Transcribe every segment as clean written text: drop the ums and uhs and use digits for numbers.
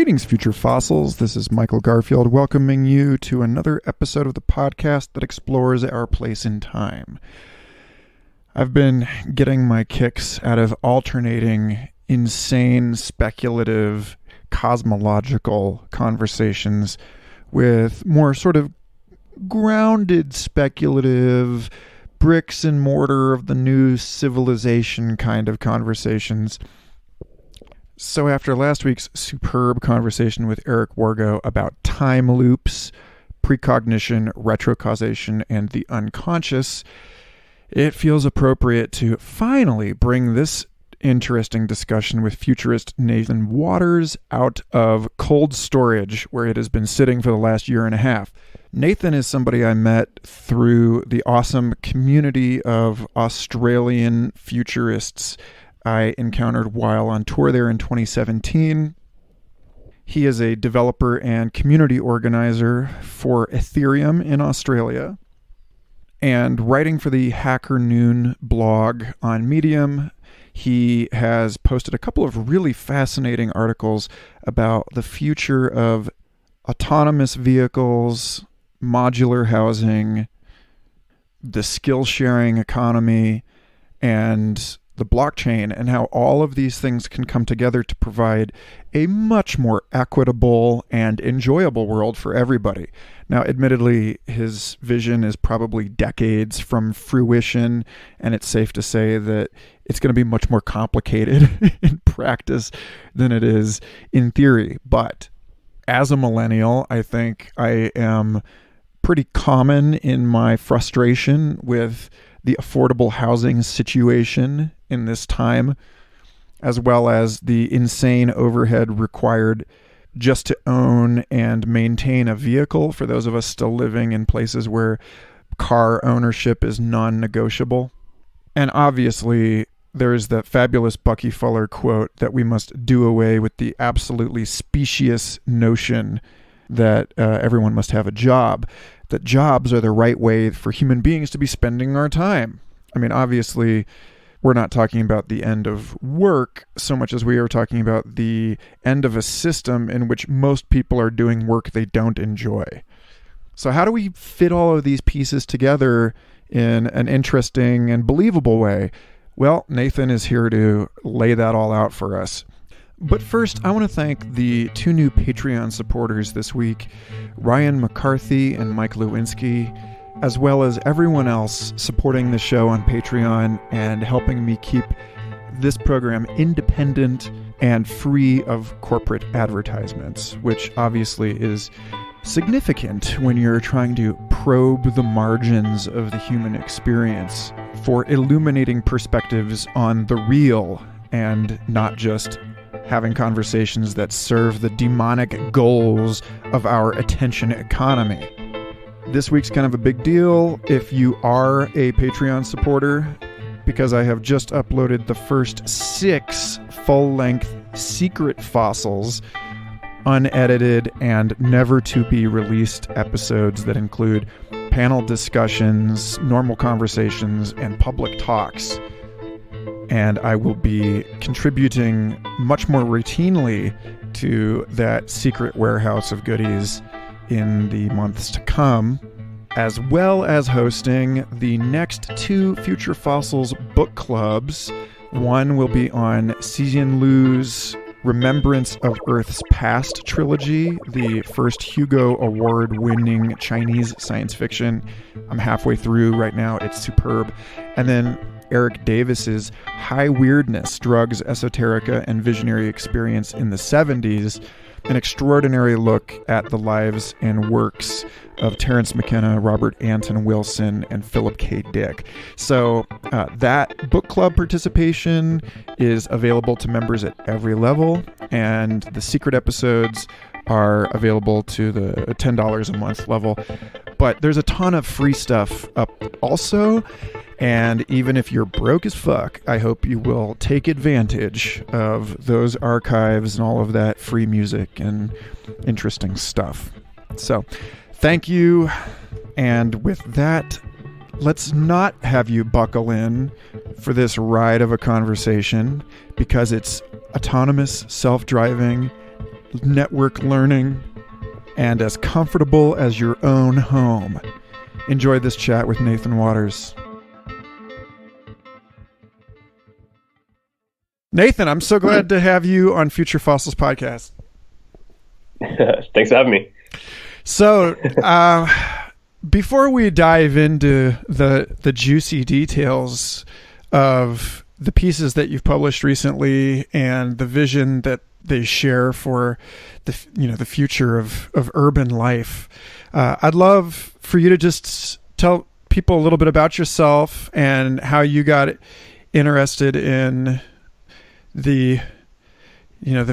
Greetings, future fossils. This is Michael Garfield welcoming you to another episode of the podcast that explores our place in time. I've been getting my kicks out of alternating insane, speculative, cosmological conversations with more sort of grounded, speculative, bricks and mortar of the new civilization kind of conversations. So after last week's superb conversation with Eric Wargo about time loops, precognition, retrocausation, and the unconscious, it feels appropriate to finally bring this interesting discussion with futurist Nathan Waters out of cold storage, where it has been sitting for the last year and a half. Nathan is somebody I met through the awesome community of Australian futurists I encountered while on tour there in 2017. He is a developer and community organizer for Ethereum in Australia and writing for the Hacker Noon blog on Medium. He has posted a couple of really fascinating articles about the future of autonomous vehicles, modular housing, the skill sharing economy, and the blockchain, and how all of these things can come together to provide a much more equitable and enjoyable world for everybody. Now, admittedly, his vision is probably decades from fruition, and it's safe to say that it's going to be much more complicated in practice than it is in theory. But as a millennial, I think I am pretty common in my frustration with the affordable housing situation in this time, as well as the insane overhead required just to own and maintain a vehicle for those of us still living in places where car ownership is non-negotiable. And obviously, there's the fabulous Bucky Fuller quote that we must do away with the absolutely specious notion that everyone must have a job, that jobs are the right way for human beings to be spending our time. I mean, obviously, we're not talking about the end of work so much as we are talking about the end of a system in which most people are doing work they don't enjoy. So how do we fit all of these pieces together in an interesting and believable way? Well, Nathan is here to lay that all out for us. But first, I want to thank the two new Patreon supporters this week, Ryan McCarthy and Mike Lewinsky, as well as everyone else supporting the show on Patreon and helping me keep this program independent and free of corporate advertisements, which obviously is significant when you're trying to probe the margins of the human experience for illuminating perspectives on the real and not just having conversations that serve the demonic goals of our attention economy. This week's kind of a big deal if you are a Patreon supporter, because I have just uploaded the first 6 full-length secret fossils, unedited and never to be released episodes that include panel discussions, normal conversations, and public talks. And I will be contributing much more routinely to that secret warehouse of goodies in the months to come, as well as hosting the next 2 Future Fossils book clubs. One will be on Cixin Liu's Remembrance of Earth's Past trilogy, the first Hugo Award-winning Chinese science fiction. I'm halfway through right now. It's superb. And then Eric Davis's High Weirdness, Drugs, Esoterica, and Visionary Experience in the 70s, an extraordinary look at the lives and works of Terence McKenna, Robert Anton Wilson, and Philip K. Dick. So that book club participation is available to members at every level, and the secret episodes are available to the $10 a month level. But there's a ton of free stuff up also. And even if you're broke as fuck, I hope you will take advantage of those archives and all of that free music and interesting stuff. So, thank you. And with that, let's not have you buckle in for this ride of a conversation, because it's autonomous, self-driving, network learning, and as comfortable as your own home. Enjoy this chat with Nathan Waters. Nathan, I'm so glad to have you on Future Fossils podcast. Thanks for having me. So, before we dive into the juicy details of the pieces that you've published recently and the vision that they share for the future of urban life, I'd love for you to just tell people a little bit about yourself and how you got interested in the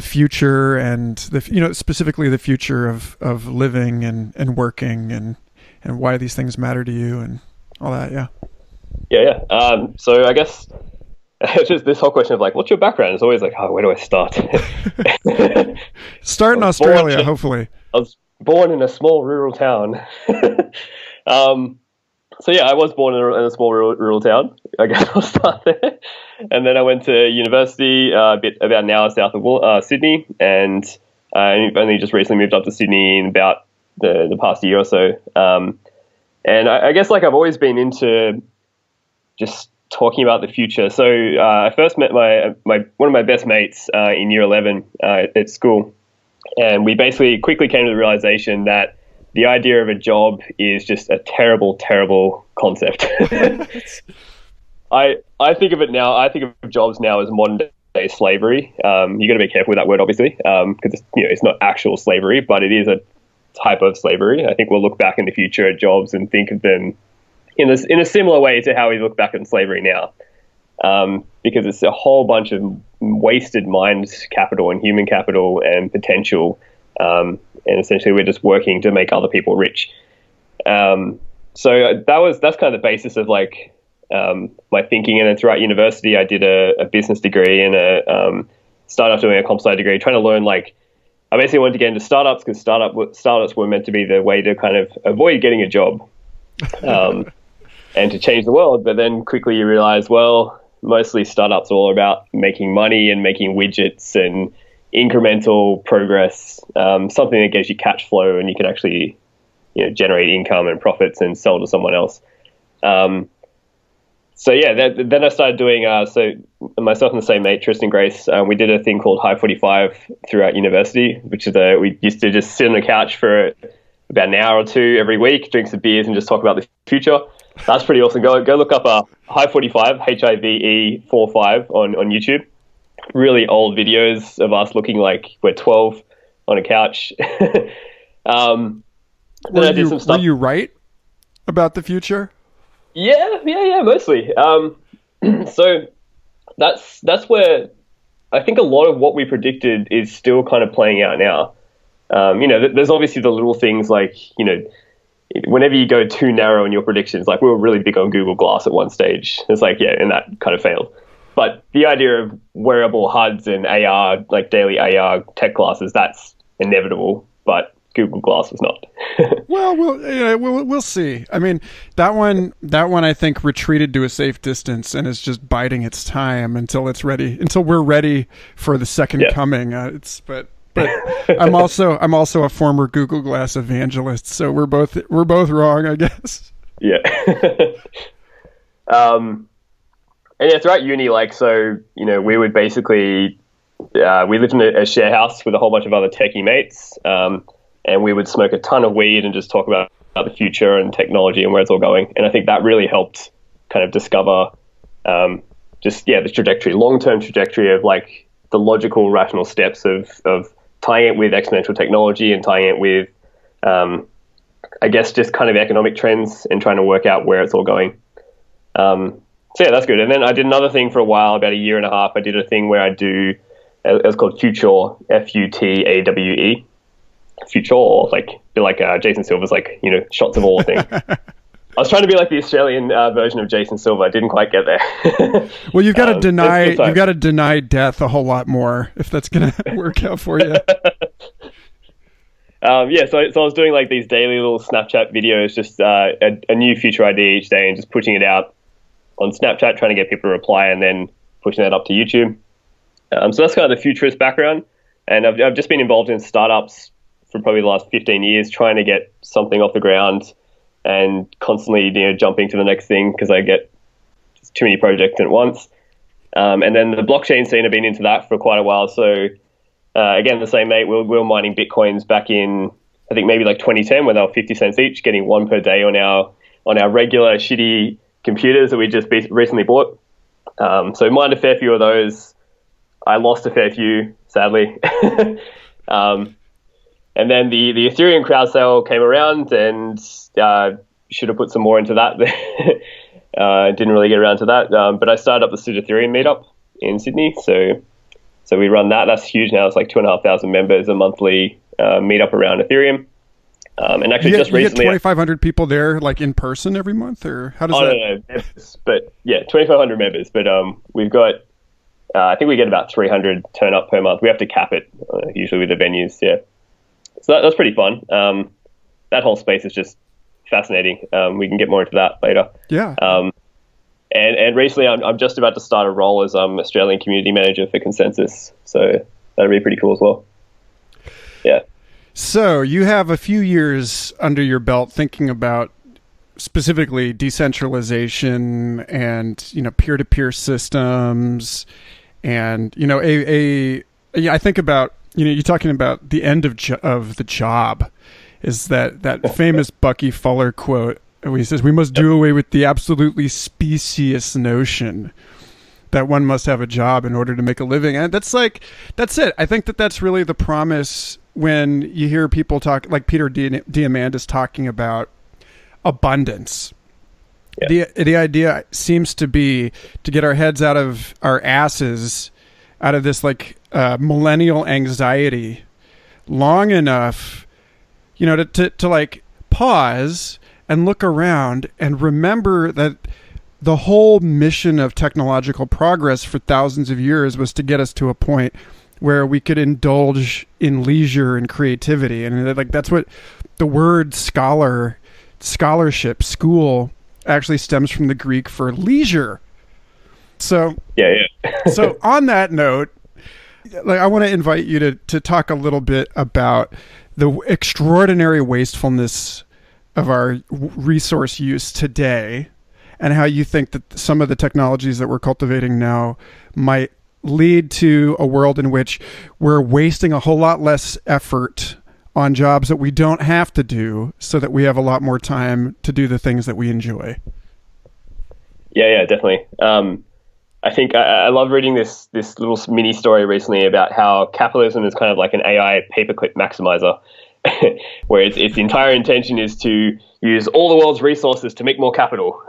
future and specifically the future of living and working and why these things matter to you and all that. Yeah. So I guess it's just this whole question of like, what's your background? It's always like, where do I start? Start in Australia, hopefully. I was born in a small rural town. So yeah, I was born in a small rural town. I guess I'll start there. And then I went to university about an hour south of Sydney, and I only just recently moved up to Sydney in about the past year or so. And I guess like I've always been into just talking about the future. So I first met one of my best mates in year 11 at school, and we basically quickly came to the realization that the idea of a job is just a terrible, terrible concept. I think of it now. I think of jobs now as modern day slavery. You got to be careful with that word, obviously, because it's not actual slavery, but it is a type of slavery. I think we'll look back in the future at jobs and think of them in a similar way to how we look back at slavery now, because it's a whole bunch of wasted mind capital and human capital and potential, and essentially we're just working to make other people rich. So that's kind of the basis of like my thinking. And then throughout university, I did a business degree and started off doing a comp sci degree, trying to learn like. I basically wanted to get into startups because startups were meant to be the way to kind of avoid getting a job. And to change the world, but then quickly you realize, well, mostly startups are all about making money and making widgets and incremental progress, something that gives you cash flow and you can actually, generate income and profits and sell to someone else. So yeah, then I started doing, so myself and the same mate, Tristan Grace, we did a thing called High 45 throughout university, which is we used to just sit on the couch for about an hour or two every week, drink some beers and just talk about the future. That's pretty awesome. Go look up High 45, HIVE 45 on YouTube. Really old videos of us looking like we're 12 on a couch. Then I did some stuff. Were you right about the future? Yeah, mostly. So that's where I think a lot of what we predicted is still kind of playing out now. There's obviously the little things like, whenever you go too narrow in your predictions, like we were really big on Google Glass at one stage. It's like, and that kind of failed. But the idea of wearable HUDs and AR, like daily AR tech classes, that's inevitable. But Google Glass was not. Well, we'll see. I mean, that one I think retreated to a safe distance and is just biding its time until we're ready for the second coming. But I'm also a former Google Glass evangelist, so we're both wrong, I guess. Yeah. And yeah, throughout uni, we would basically we lived in a share house with a whole bunch of other techie mates, and we would smoke a ton of weed and just talk about the future and technology and where it's all going. And I think that really helped kind of discover the trajectory, long-term trajectory of like the logical, rational steps of tying it with exponential technology and tying it with, I guess, just kind of economic trends and trying to work out where it's all going. So yeah, that's good. And then I did another thing for a while, about a year and a half. I did a thing where it's called Future, F-U-T-A-W-E. Future, like Jason Silver's shots of all thing. I was trying to be like the Australian version of Jason Silver. I didn't quite get there. Well, you've got to deny death a whole lot more if that's going to work out for you. So I was doing like these daily little Snapchat videos, just a new future idea each day and just pushing it out on Snapchat, trying to get people to reply and then pushing that up to YouTube. So that's kind of the futurist background. And I've just been involved in startups for probably the last 15 years, trying to get something off the ground and constantly, jumping to the next thing because I get too many projects at once. And then the blockchain scene, I've been into that for quite a while. So again, the same mate, we were mining Bitcoins back in, I think maybe like 2010, when they were 50 cents each, getting one per day on our regular shitty computers that we just recently bought. So mined a fair few of those. I lost a fair few, sadly. And then the Ethereum crowd sale came around, and should have put some more into that. Didn't really get around to that. But I started up the Suit Ethereum meetup in Sydney. So we run that. That's huge now. It's like 2,500 members, a monthly meetup around Ethereum. And actually, just recently, you get 2,500 people there, like in person every month, or how does that? No, members, but yeah, 2,500 members. But we've got, I think we get about 300 turn up per month. We have to cap it usually with the venues. Yeah, so that's pretty fun. That whole space is just fascinating. We can get more into that later. Yeah. And recently, I'm just about to start a role as Australian community manager for Consensus. So that'll be pretty cool as well. Yeah. So you have a few years under your belt thinking about specifically decentralization and, peer-to-peer systems and, I think about, you're talking about the end of the job is that famous Bucky Fuller quote where he says, we must do away with the absolutely specious notion that one must have a job in order to make a living. And that's it. I think that's really the promise when you hear people talk, like Peter Diamandis talking about abundance. Yeah. The idea seems to be to get our heads out of our asses, out of this millennial anxiety long enough, to like pause and look around and remember that the whole mission of technological progress for thousands of years was to get us to a point where we could indulge in leisure and creativity. And that's what the word scholarship, school actually stems from the Greek for leisure. So, so on that note, I want to invite you to talk a little bit about the extraordinary wastefulness of our resource use today and how you think that some of the technologies that we're cultivating now might lead to a world in which we're wasting a whole lot less effort on jobs that we don't have to do so that we have a lot more time to do the things that we enjoy. Yeah, definitely. I think I love reading this little mini story recently about how capitalism is kind of like an AI paperclip maximizer, where its entire intention is to use all the world's resources to make more capital.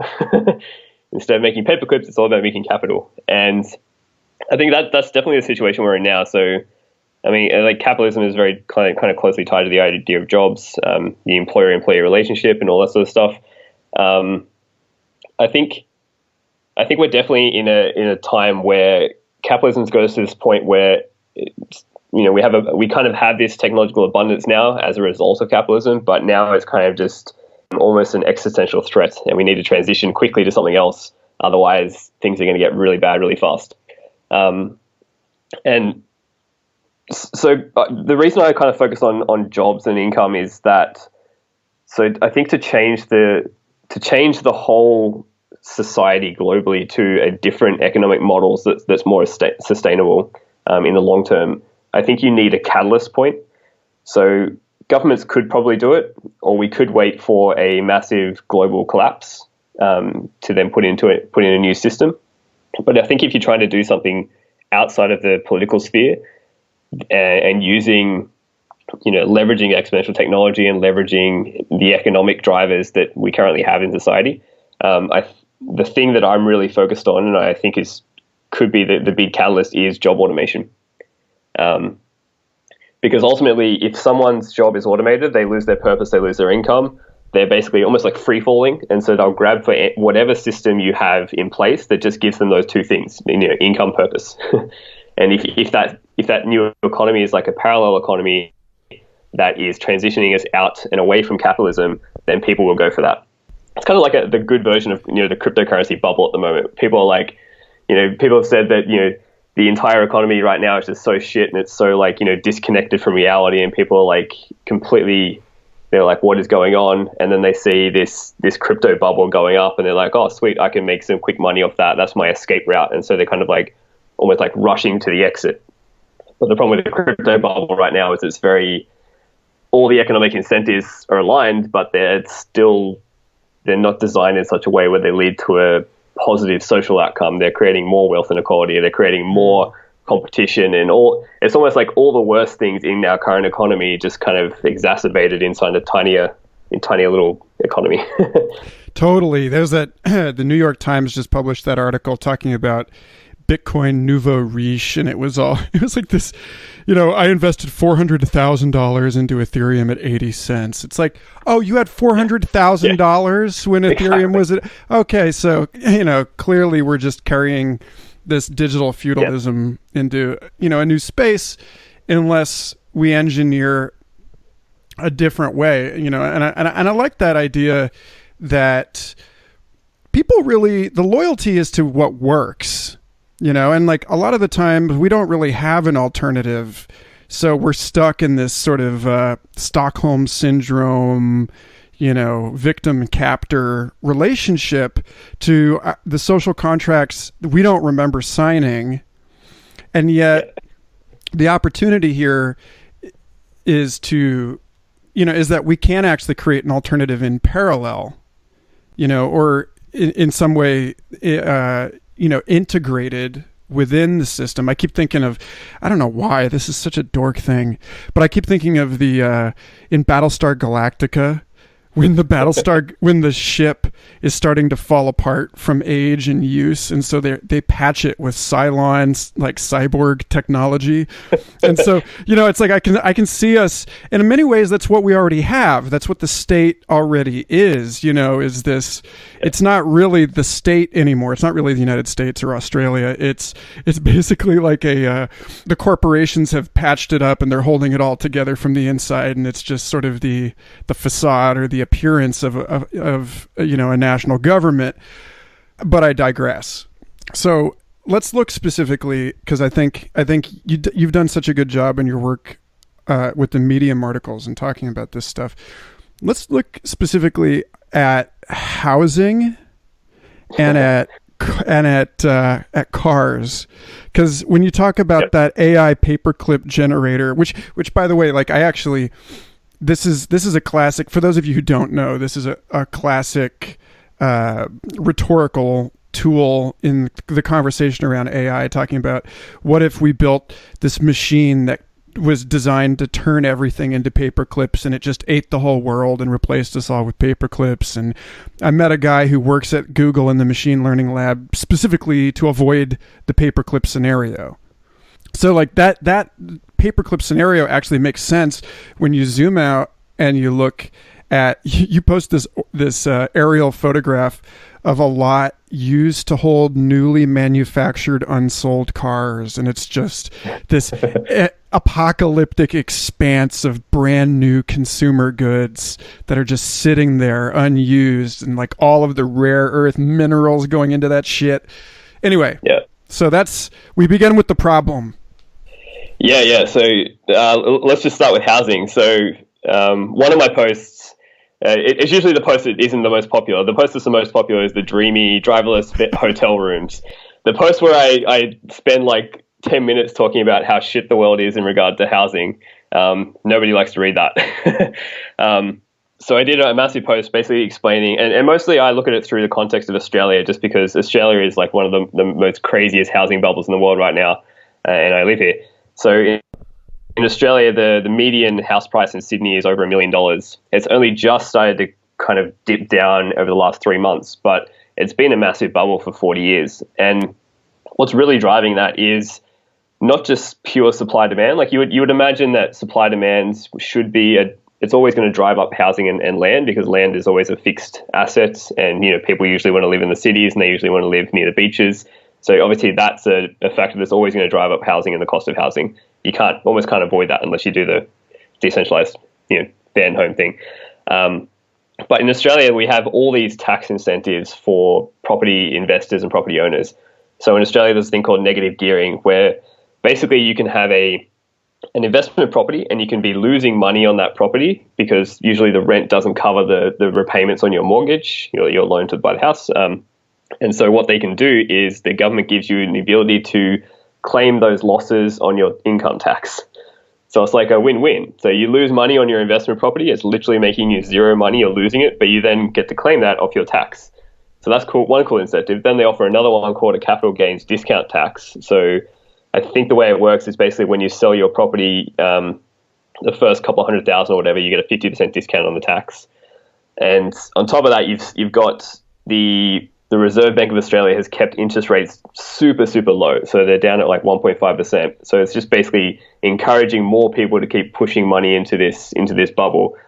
Instead of making paperclips, it's all about making capital. And I think that's definitely the situation we're in now. So, I mean, capitalism is very kind of closely tied to the idea of jobs, the employer-employee relationship, and all that sort of stuff. I think we're definitely in a time where capitalism goes to this point where we kind of have this technological abundance now as a result of capitalism, but now it's kind of just almost an existential threat, and we need to transition quickly to something else. Otherwise, things are going to get really bad really fast. And so the reason I kind of focus on jobs and income is that, so I think to change the whole society globally to a different economic models that's more sustainable in the long term, I think you need a catalyst point. So governments could probably do it, or we could wait for a massive global collapse to then put in a new system. But I think if you're trying to do something outside of the political sphere and using, leveraging exponential technology and leveraging the economic drivers that we currently have in society, the thing that I'm really focused on, and I think could be the big catalyst, is job automation. Because ultimately, if someone's job is automated, they lose their purpose, they lose their income. They're basically almost like free falling, and so they'll grab for whatever system you have in place that just gives them those two things: income, purpose. And if that new economy is like a parallel economy that is transitioning us out and away from capitalism, then people will go for that. It's kind of like the good version of the cryptocurrency bubble at the moment. People are like, people have said that the entire economy right now is just so shit, and it's so like, disconnected from reality, and people are like completely, they're like, what is going on? And then they see this crypto bubble going up, and they're like, oh sweet, I can make some quick money off that. That's my escape route. And so they're kind of like almost like rushing to the exit. But the problem with the crypto bubble right now is all the economic incentives are aligned, but they're not designed in such a way where they lead to a positive social outcome. They're creating more wealth inequality. They're creating more competition, and it's almost like all the worst things in our current economy just kind of exacerbated inside a tinier little economy. Totally. There's that the New York Times just published that article talking about Bitcoin nouveau riche, and it was like this, I invested $400,000 into Ethereum at 80 cents. It's like, oh, you had $400,000 when Ethereum was at, okay, so, clearly we're just carrying this digital feudalism into, a new space, unless we engineer a different way, and I like that idea that people really, the loyalty is to what works, and like a lot of the time we don't really have an alternative. So we're stuck in this sort of Stockholm syndrome, victim-captor relationship to the social contracts we don't remember signing. And yet the opportunity here is to, is that we can actually create an alternative in parallel, or in some way, integrated within the system. I keep thinking of, I don't know why, this is such a dork thing, but I keep thinking of the, in Battlestar Galactica, when the ship is starting to fall apart from age and use, and so they patch it with Cylon's like cyborg technology, and so it's like I can see us, and in many ways that's what we already have. That's what the state already is. Is this? It's not really the state anymore. It's not really the United States or Australia. It's basically like the corporations have patched it up and they're holding it all together from the inside, and it's just sort of the facade or the appearance of a national government. But I digress. So let's look specifically, because I think you've done such a good job in your work with the Medium articles and talking about this stuff. Let's look specifically at housing and at cars, because when you talk about that AI paperclip generator, which by the way, like this is a classic. For those of you who don't know, this is a classic rhetorical tool in the conversation around AI, talking about what if we built this machine that was designed to turn everything into paper clips, and it just ate the whole world and replaced us all with paper clips. And I met a guy who works at Google in the machine learning lab specifically to avoid the paperclip scenario. So like that paperclip scenario actually makes sense when you zoom out and you look at, you post this aerial photograph of a lot used to hold newly manufactured unsold cars, and it's just this apocalyptic expanse of brand new consumer goods that are just sitting there unused, and like all of the rare earth minerals going into that shit. Anyway, so we begin with the problem. So let's just start with housing. So one of my posts, it's usually the post that isn't the most popular. The post that's the most popular is the dreamy driverless hotel rooms. The post where I spend like 10 minutes talking about how shit the world is in regard to housing. Nobody likes to read that. So I did a massive post basically explaining, and mostly I look at it through the context of Australia, just because Australia is like one of the most craziest housing bubbles in the world right now, and I live here. So in Australia, the median house price in Sydney is over $1 million. It's only just started to kind of dip down over the last 3 months, but it's been a massive bubble for 40 years. And what's really driving that is not just pure supply demand. Like you would imagine that supply demands should be it's always going to drive up housing and land, because land is always a fixed asset, and people usually want to live in the cities and they usually want to live near the beaches. So obviously that's a factor that's always going to drive up housing and the cost of housing. You almost can't avoid that unless you do the decentralized, van home thing. But in Australia, we have all these tax incentives for property investors and property owners. So in Australia, there's a thing called negative gearing, where basically you can have an investment property and you can be losing money on that property because usually the rent doesn't cover the repayments on your mortgage, your loan to buy the house. And so what they can do is the government gives you the ability to claim those losses on your income tax. So it's like a win-win. So you lose money on your investment property. It's literally making you zero money. You're losing it, but you then get to claim that off your tax. So that's cool. One cool incentive. Then they offer another one called a capital gains discount tax. So I think the way it works is basically when you sell your property, the first couple $100,000 or whatever, you get a 50% discount on the tax. And on top of that, you've got the Reserve Bank of Australia has kept interest rates super, super low. So they're down at like 1.5%. So it's just basically encouraging more people to keep pushing money into this bubble.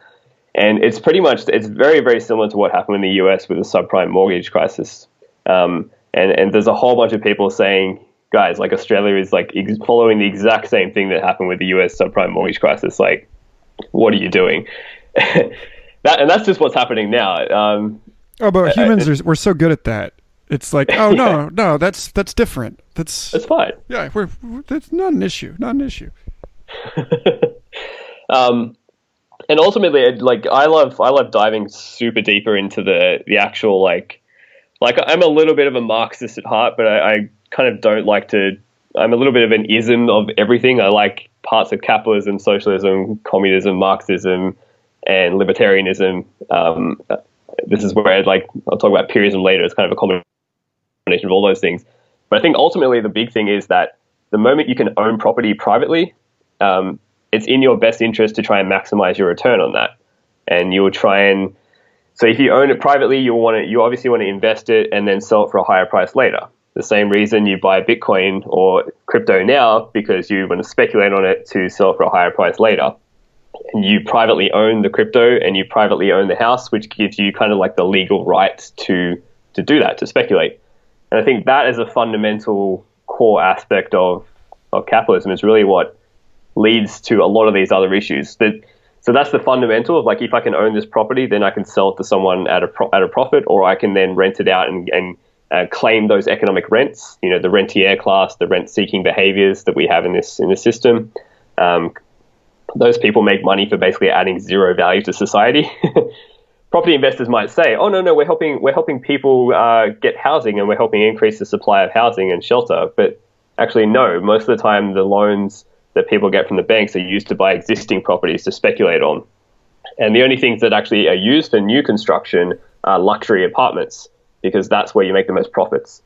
And it's very, very similar to what happened in the US with the subprime mortgage crisis. And there's a whole bunch of people saying, guys, like Australia is like following the exact same thing that happened with the US subprime mortgage crisis. Like, what are you doing? That's just what's happening now. But humans we're so good at that. It's like, oh no, that's different. That's fine. Yeah, that's not an issue. Not an issue. And ultimately, like I love diving super deeper into the actual like I'm a little bit of a Marxist at heart, but I kind of don't like to. I'm a little bit of an ism of everything. I like parts of capitalism, socialism, communism, Marxism, and libertarianism. This is where I'll talk about purism later. It's kind of a combination of all those things. But I think ultimately the big thing is that the moment you can own property privately, it's in your best interest to try and maximize your return on that. And you will try and, so if you own it privately, you obviously want to invest it and then sell it for a higher price later. The same reason you buy Bitcoin or crypto now, because you want to speculate on it to sell it for a higher price later. And you privately own the crypto and you privately own the house, which gives you kind of like the legal right to do that, to speculate. And I think that is a fundamental core aspect of capitalism. Is really what leads to a lot of these other issues. So that's the fundamental of like, if I can own this property, then I can sell it to someone at a profit, or I can then rent it out and claim those economic rents. The rentier class, the rent-seeking behaviors that we have in this system. Those people make money for basically adding zero value to society. Property investors might say, "Oh no, we're helping people get housing, and we're helping increase the supply of housing and shelter." But actually, no. Most of the time, the loans that people get from the banks are used to buy existing properties to speculate on, and the only things that actually are used for new construction are luxury apartments, because that's where you make the most profits.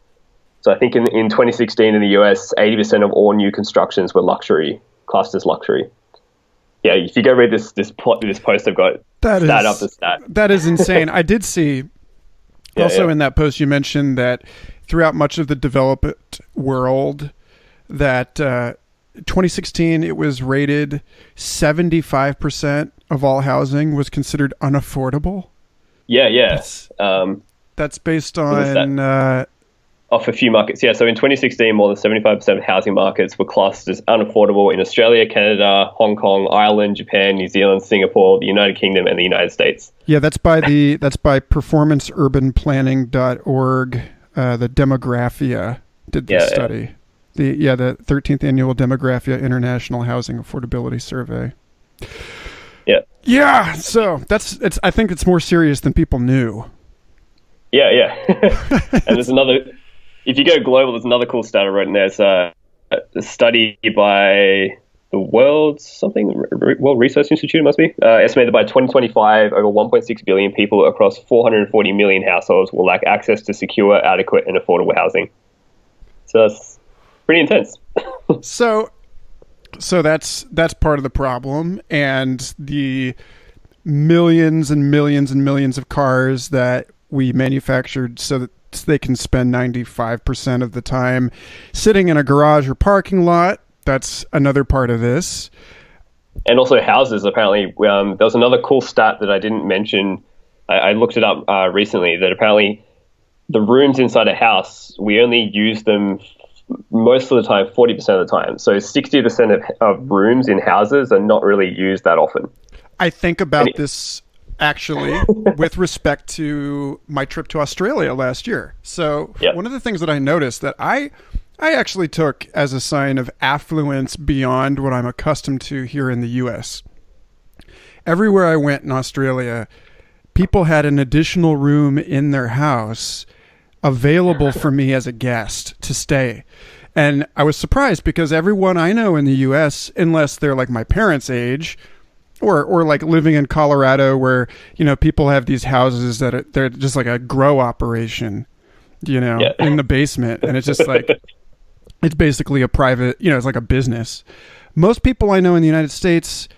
So I think in 2016 in the US, 80% of all new constructions were luxury, classed as luxury. Yeah, if you go read this post I've got, that is insane. I did see in that post you mentioned that throughout much of the developed world, that 2016 it was rated 75% of all housing was considered unaffordable. Yeah. That's based on off a few markets. Yeah, so in 2016, more than 75% of housing markets were classed as unaffordable in Australia, Canada, Hong Kong, Ireland, Japan, New Zealand, Singapore, the United Kingdom, and the United States. Yeah, that's by performanceurbanplanning.org. The Demographia did this study. The 13th annual Demographia International Housing Affordability Survey. Yeah. Yeah, so I think it's more serious than people knew. Yeah. And there's another, if you go global, there's another cool stat I wrote in there. It's a study by the World Research Institute, it must be, estimated by 2025, over 1.6 billion people across 440 million households will lack access to secure, adequate, and affordable housing. So that's pretty intense. So that's part of the problem, and the millions and millions and millions of cars that we manufactured so that they can spend 95% of the time sitting in a garage or parking lot. That's another part of this. And also houses, apparently. There was another cool stat that I didn't mention. I looked it up recently, that apparently the rooms inside a house, we only use them most of the time, 40% of the time. So 60% of rooms in houses are not really used that often. I think about this actually, with respect to my trip to Australia last year. So one of the things that I noticed that I actually took as a sign of affluence beyond what I'm accustomed to here in the US. Everywhere I went in Australia, people had an additional room in their house available for me as a guest to stay. And I was surprised because everyone I know in the US, unless they're like my parents' age, or like living in Colorado where, you know, people have these houses that they're just like a grow operation, you know, in the basement. And it's just like, it's basically a private, you know, it's like a business. Most people I know in the United States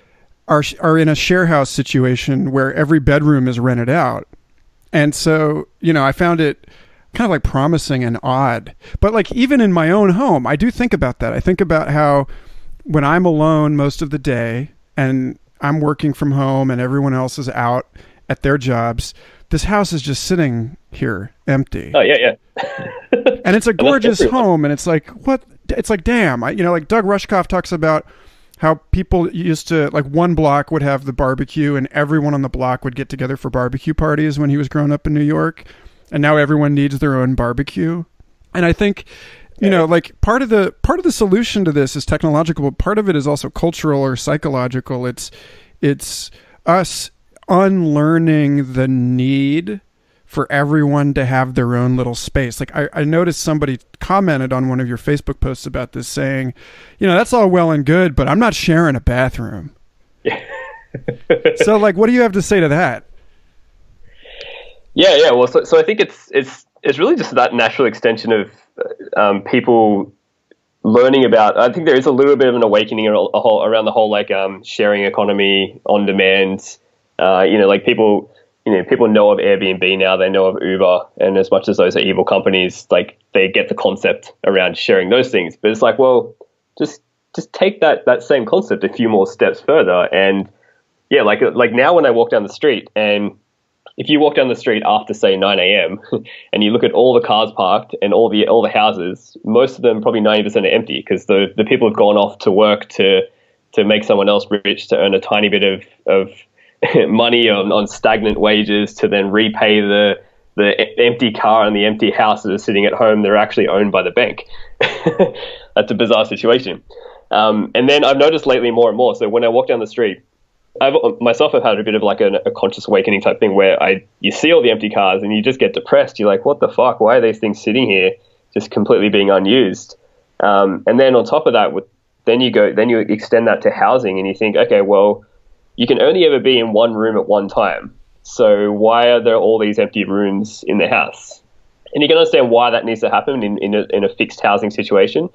are in a share house situation where every bedroom is rented out. And so, you know, I found it kind of like promising and odd. But like even in my own home, I do think about that. I think about how when I'm alone most of the day and I'm working from home and everyone else is out at their jobs, this house is just sitting here empty. Oh, yeah. And it's a gorgeous home. And it's like, what? It's like, damn. You know, like Doug Rushkoff talks about how people used to, like one block would have the barbecue and everyone on the block would get together for barbecue parties when he was growing up in New York. And now everyone needs their own barbecue. And I think, you know, like part of the solution to this is technological, but part of it is also cultural or psychological. It's us unlearning the need for everyone to have their own little space. Like I noticed somebody commented on one of your Facebook posts about this saying, you know, that's all well and good, but I'm not sharing a bathroom. Yeah. So like, what do you have to say to that? Yeah. Well, so I think it's really just that natural extension of people learning about. I think there is a little bit of an awakening around the whole like sharing economy on demand. You know, like people know of Airbnb now. They know of Uber, and as much as those are evil companies, like they get the concept around sharing those things. But it's like, well, just take that same concept a few more steps further, and yeah, like now when I walk down the street and if you walk down the street after, say, 9 a.m. and you look at all the cars parked and all the houses, most of them, probably 90% are empty because the people have gone off to work to make someone else rich, to earn a tiny bit of money on stagnant wages, to then repay the empty car and the empty house that are sitting at home. They're actually owned by the bank. That's a bizarre situation. And then I've noticed lately more and more. So when I walk down the street, I've had a bit of like a conscious awakening type thing where you see all the empty cars and you just get depressed. You're like, what the fuck? Why are these things sitting here just completely being unused? And then on top of that, then you extend that to housing and you think, okay, well, you can only ever be in one room at one time. So why are there all these empty rooms in the house? And you can understand why that needs to happen in a fixed housing situation.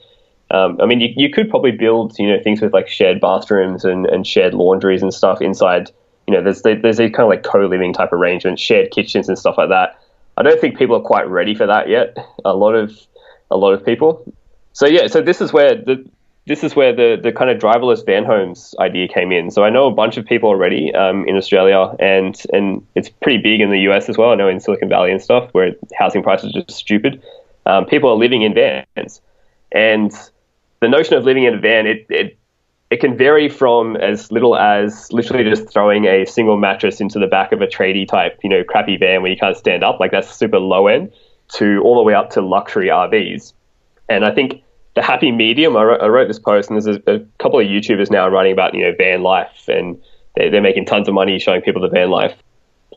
I mean, you could probably build, you know, things with like shared bathrooms and shared laundries and stuff inside. You know, there's a kind of like co-living type arrangement, shared kitchens and stuff like that. I don't think people are quite ready for that yet. A lot of people. So yeah, so this is where the kind of driverless van homes idea came in. So I know a bunch of people already in Australia, and it's pretty big in the US as well. I know in Silicon Valley and stuff where housing prices are just stupid. People are living in vans, and the notion of living in a van, it can vary from as little as literally just throwing a single mattress into the back of a tradie type, you know, crappy van where you can't stand up, like that's super low end, to all the way up to luxury RVs. And I think the happy medium, I wrote this post, and there's a couple of YouTubers now writing about, you know, van life, and they're making tons of money showing people the van life.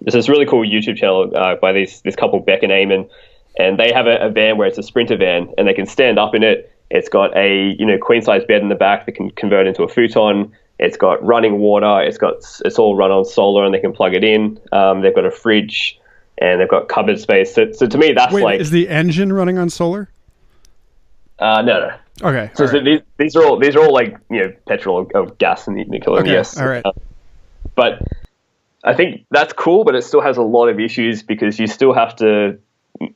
There's this really cool YouTube channel by this couple, Beck and Eamon, and they have a van where it's a Sprinter van, and they can stand up in it. It's got a, you know, queen size bed in the back that can convert into a futon. It's got running water. It's all run on solar, and they can plug it in. They've got a fridge, and they've got cupboard space. So to me, that's like. Is the engine running on solar? No. Okay. So these are all like, you know, petrol or gas and nuclear. Okay. Yes. All right. But I think that's cool, but it still has a lot of issues because you still have to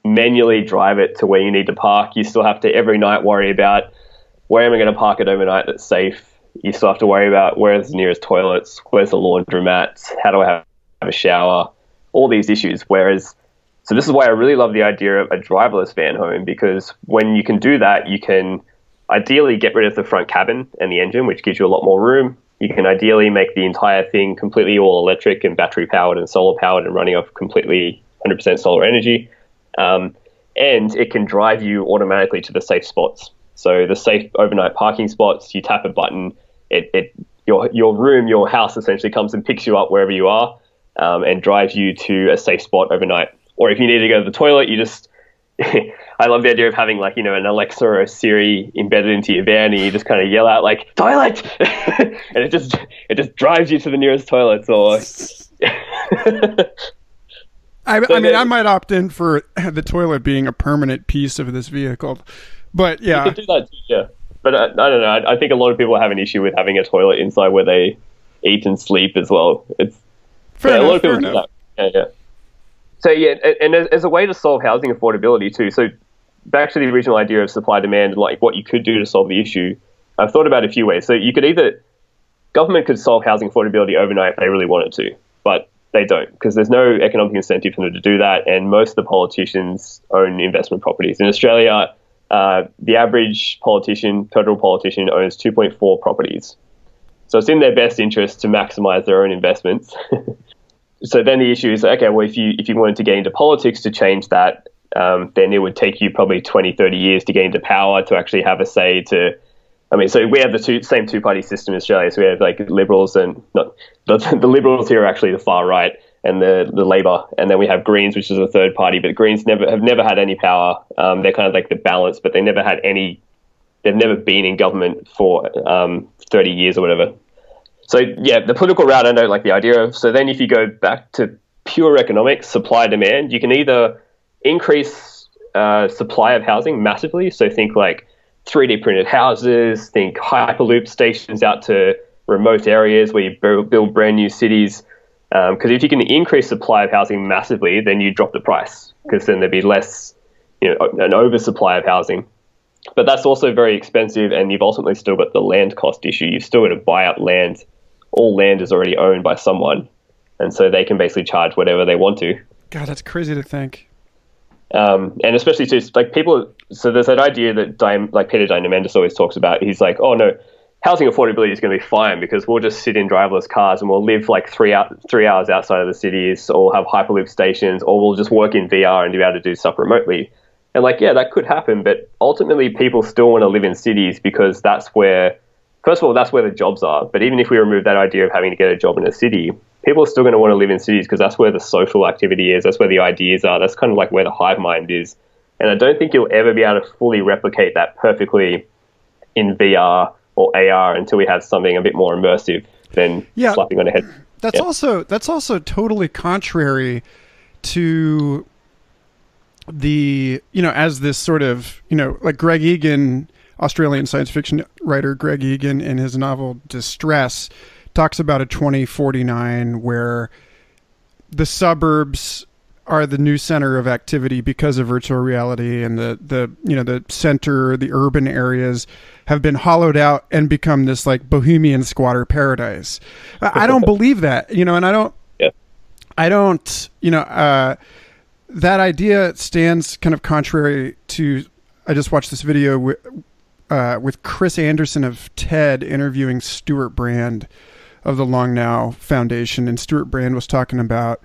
manually drive it to where you need to park. You still have to every night worry about where am I going to park it overnight that's safe. You still have to worry about where's the nearest toilets, where's the laundromat, how do I have a shower, all these issues. So this is why I really love the idea of a driverless van home, because when you can do that, you can ideally get rid of the front cabin and the engine, which gives you a lot more room. You can ideally make the entire thing completely all electric and battery powered and solar powered and running off completely 100% solar energy. And it can drive you automatically to the safe spots. So the safe overnight parking spots, you tap a button, your room, your house essentially comes and picks you up wherever you are, and drives you to a safe spot overnight. Or if you need to go to the toilet, you just I love the idea of having like, an Alexa or a Siri embedded into your van, and you just kind of yell out like toilet, and it just drives you to the nearest toilet. Or I might opt in for the toilet being a permanent piece of this vehicle, but yeah, you can do that too, yeah. But I don't know. I think a lot of people have an issue with having a toilet inside where they eat and sleep as well. It's fair enough, a lot of people do that. Yeah. So yeah, and as a way to solve housing affordability too. So back to the original idea of supply demand, like what you could do to solve the issue. I've thought about a few ways. So you could government could solve housing affordability overnight if they really wanted to, but they don't, because there's no economic incentive for them to do that. And most of the politicians own investment properties. In Australia, the average federal politician owns 2.4 properties. So it's in their best interest to maximize their own investments. So then the issue is, okay, well, if you wanted to get into politics to change that, then it would take you probably 20, 30 years to get into power to actually have a say so we have the same two-party system in Australia. So we have like Liberals and the Liberals here are actually the far right, and the Labor, and then we have Greens, which is a third party. But Greens have never had any power. They're kind of like the balance, but they've never been in government for 30 years or whatever. So yeah, the political route, I know like the idea of. So then if you go back to pure economics, supply demand, you can either increase supply of housing massively. So think like 3D printed houses, think hyperloop stations out to remote areas where you build brand new cities. Because if you can increase supply of housing massively, then you drop the price, because then there'd be less, an oversupply of housing. But that's also very expensive, and you've ultimately still got the land cost issue. You've still got to buy up land. All land is already owned by someone, and so they can basically charge whatever they want to. God, that's crazy to think. And especially too, like people. So there's that idea that Peter Diamandis always talks about. He's like, oh no, housing affordability is going to be fine because we'll just sit in driverless cars and we'll live like 3 hours outside of the cities, or we'll have hyperloop stations, or we'll just work in VR and be able to do stuff remotely. And like, yeah, that could happen, but ultimately people still want to live in cities because that's where, first of all, that's where the jobs are. But even if we remove that idea of having to get a job in a city, people are still going to want to live in cities because that's where the social activity is. That's where the ideas are. That's kind of like where the hive mind is. And I don't think you'll ever be able to fully replicate that perfectly in VR or AR until we have something a bit more immersive than slapping on a head. That's also totally contrary to the, as this sort of, like Greg Egan, Australian science fiction writer Greg Egan, in his novel Distress, talks about a 2049 where the suburbs are the new center of activity because of virtual reality, and the center, the urban areas have been hollowed out and become this like bohemian squatter paradise. I don't believe that, and I don't, that idea stands kind of contrary to, I just watched this video with Chris Anderson of TED interviewing Stuart Brand of the Long Now Foundation, and Stuart Brand was talking about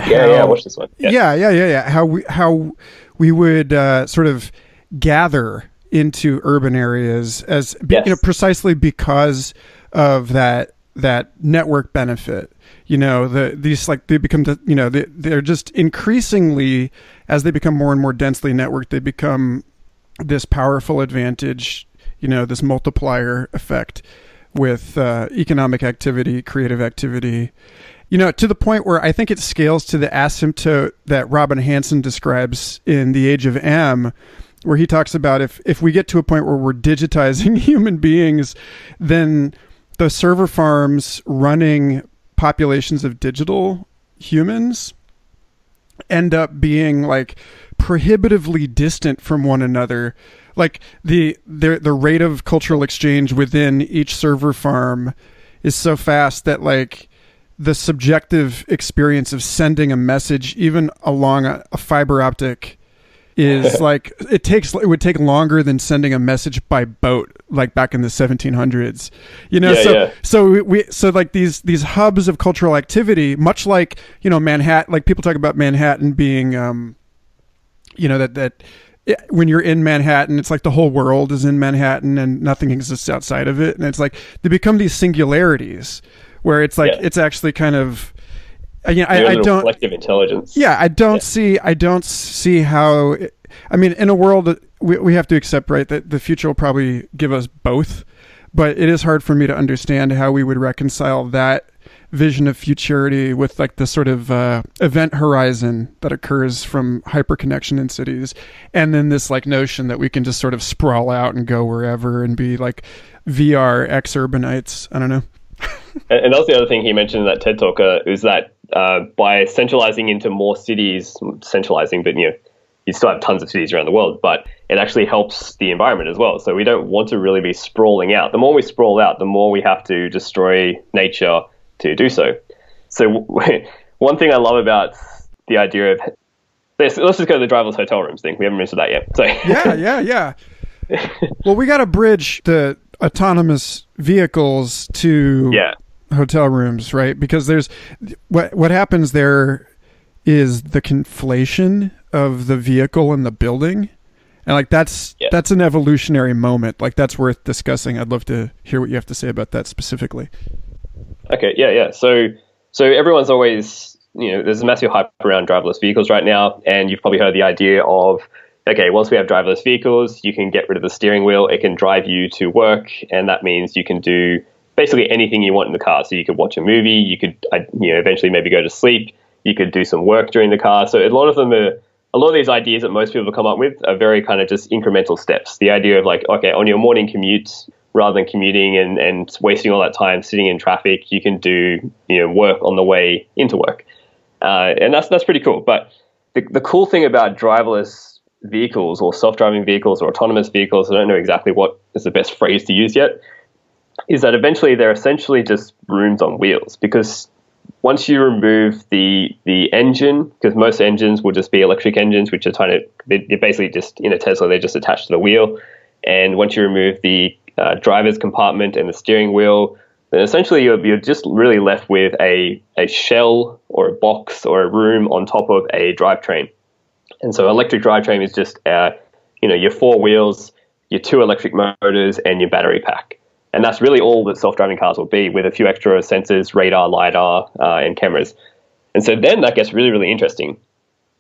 I watched this one. Yeah. How we would sort of gather into urban areas as precisely because of that network benefit. They become they're just increasingly, as they become more and more densely networked, they become this powerful advantage. This multiplier effect with economic activity, creative activity. To the point where I think it scales to the asymptote that Robin Hanson describes in The Age of M, where he talks about if we get to a point where we're digitizing human beings, then the server farms running populations of digital humans end up being like prohibitively distant from one another. Like the rate of cultural exchange within each server farm is so fast that like the subjective experience of sending a message, even along a fiber optic, is like it would take longer than sending a message by boat, like back in the 1700s. So like these hubs of cultural activity, much like Manhattan. Like people talk about Manhattan being when you're in Manhattan, it's like the whole world is in Manhattan and nothing exists outside of it. And it's like they become these singularities where it's like it's actually kind of I don't collective intelligence. Yeah, I don't see how. In a world that we have to accept, right, that the future will probably give us both, but it is hard for me to understand how we would reconcile that vision of futurity with like the sort of event horizon that occurs from hyperconnection in cities, and then this like notion that we can just sort of sprawl out and go wherever and be like VR ex-urbanites. I don't know. And that's the other thing he mentioned in that TED Talk is that by centralizing into more cities, but you still have tons of cities around the world, but it actually helps the environment as well. So we don't want to really be sprawling out. The more we sprawl out, the more we have to destroy nature to do so. So one thing I love about the idea of let's just go to the driverless hotel rooms thing. We haven't mentioned that yet. So yeah. Well, we got to bridge the autonomous vehicles to hotel rooms, right? Because there's what happens there is the conflation of the vehicle and the building, and like that's an evolutionary moment. Like that's worth discussing. I'd love to hear what you have to say about that specifically. Okay, yeah. So everyone's always, there's a massive hype around driverless vehicles right now, and you've probably heard the idea of, okay, once we have driverless vehicles, you can get rid of the steering wheel. It can drive you to work, and that means you can do basically anything you want in the car. So you could watch a movie, you could, eventually maybe go to sleep, you could do some work during the car. So a lot of these ideas that most people come up with are very kind of just incremental steps. The idea of like, okay, on your morning commute, rather than commuting and wasting all that time sitting in traffic, you can do work on the way into work, and that's pretty cool. But the cool thing about driverless vehicles or self-driving vehicles or autonomous vehicles, I don't know exactly what is the best phrase to use yet, is that eventually they're essentially just rooms on wheels. Because once you remove the engine, because most engines will just be electric engines, which are they're basically just in a Tesla, they're just attached to the wheel. And once you remove the driver's compartment and the steering wheel, then essentially you're just really left with a shell or a box or a room on top of a drivetrain. And so electric drivetrain is just your four wheels, your two electric motors, and your battery pack. And that's really all that self-driving cars will be, with a few extra sensors, radar, LiDAR, and cameras. And so then that gets really, really interesting.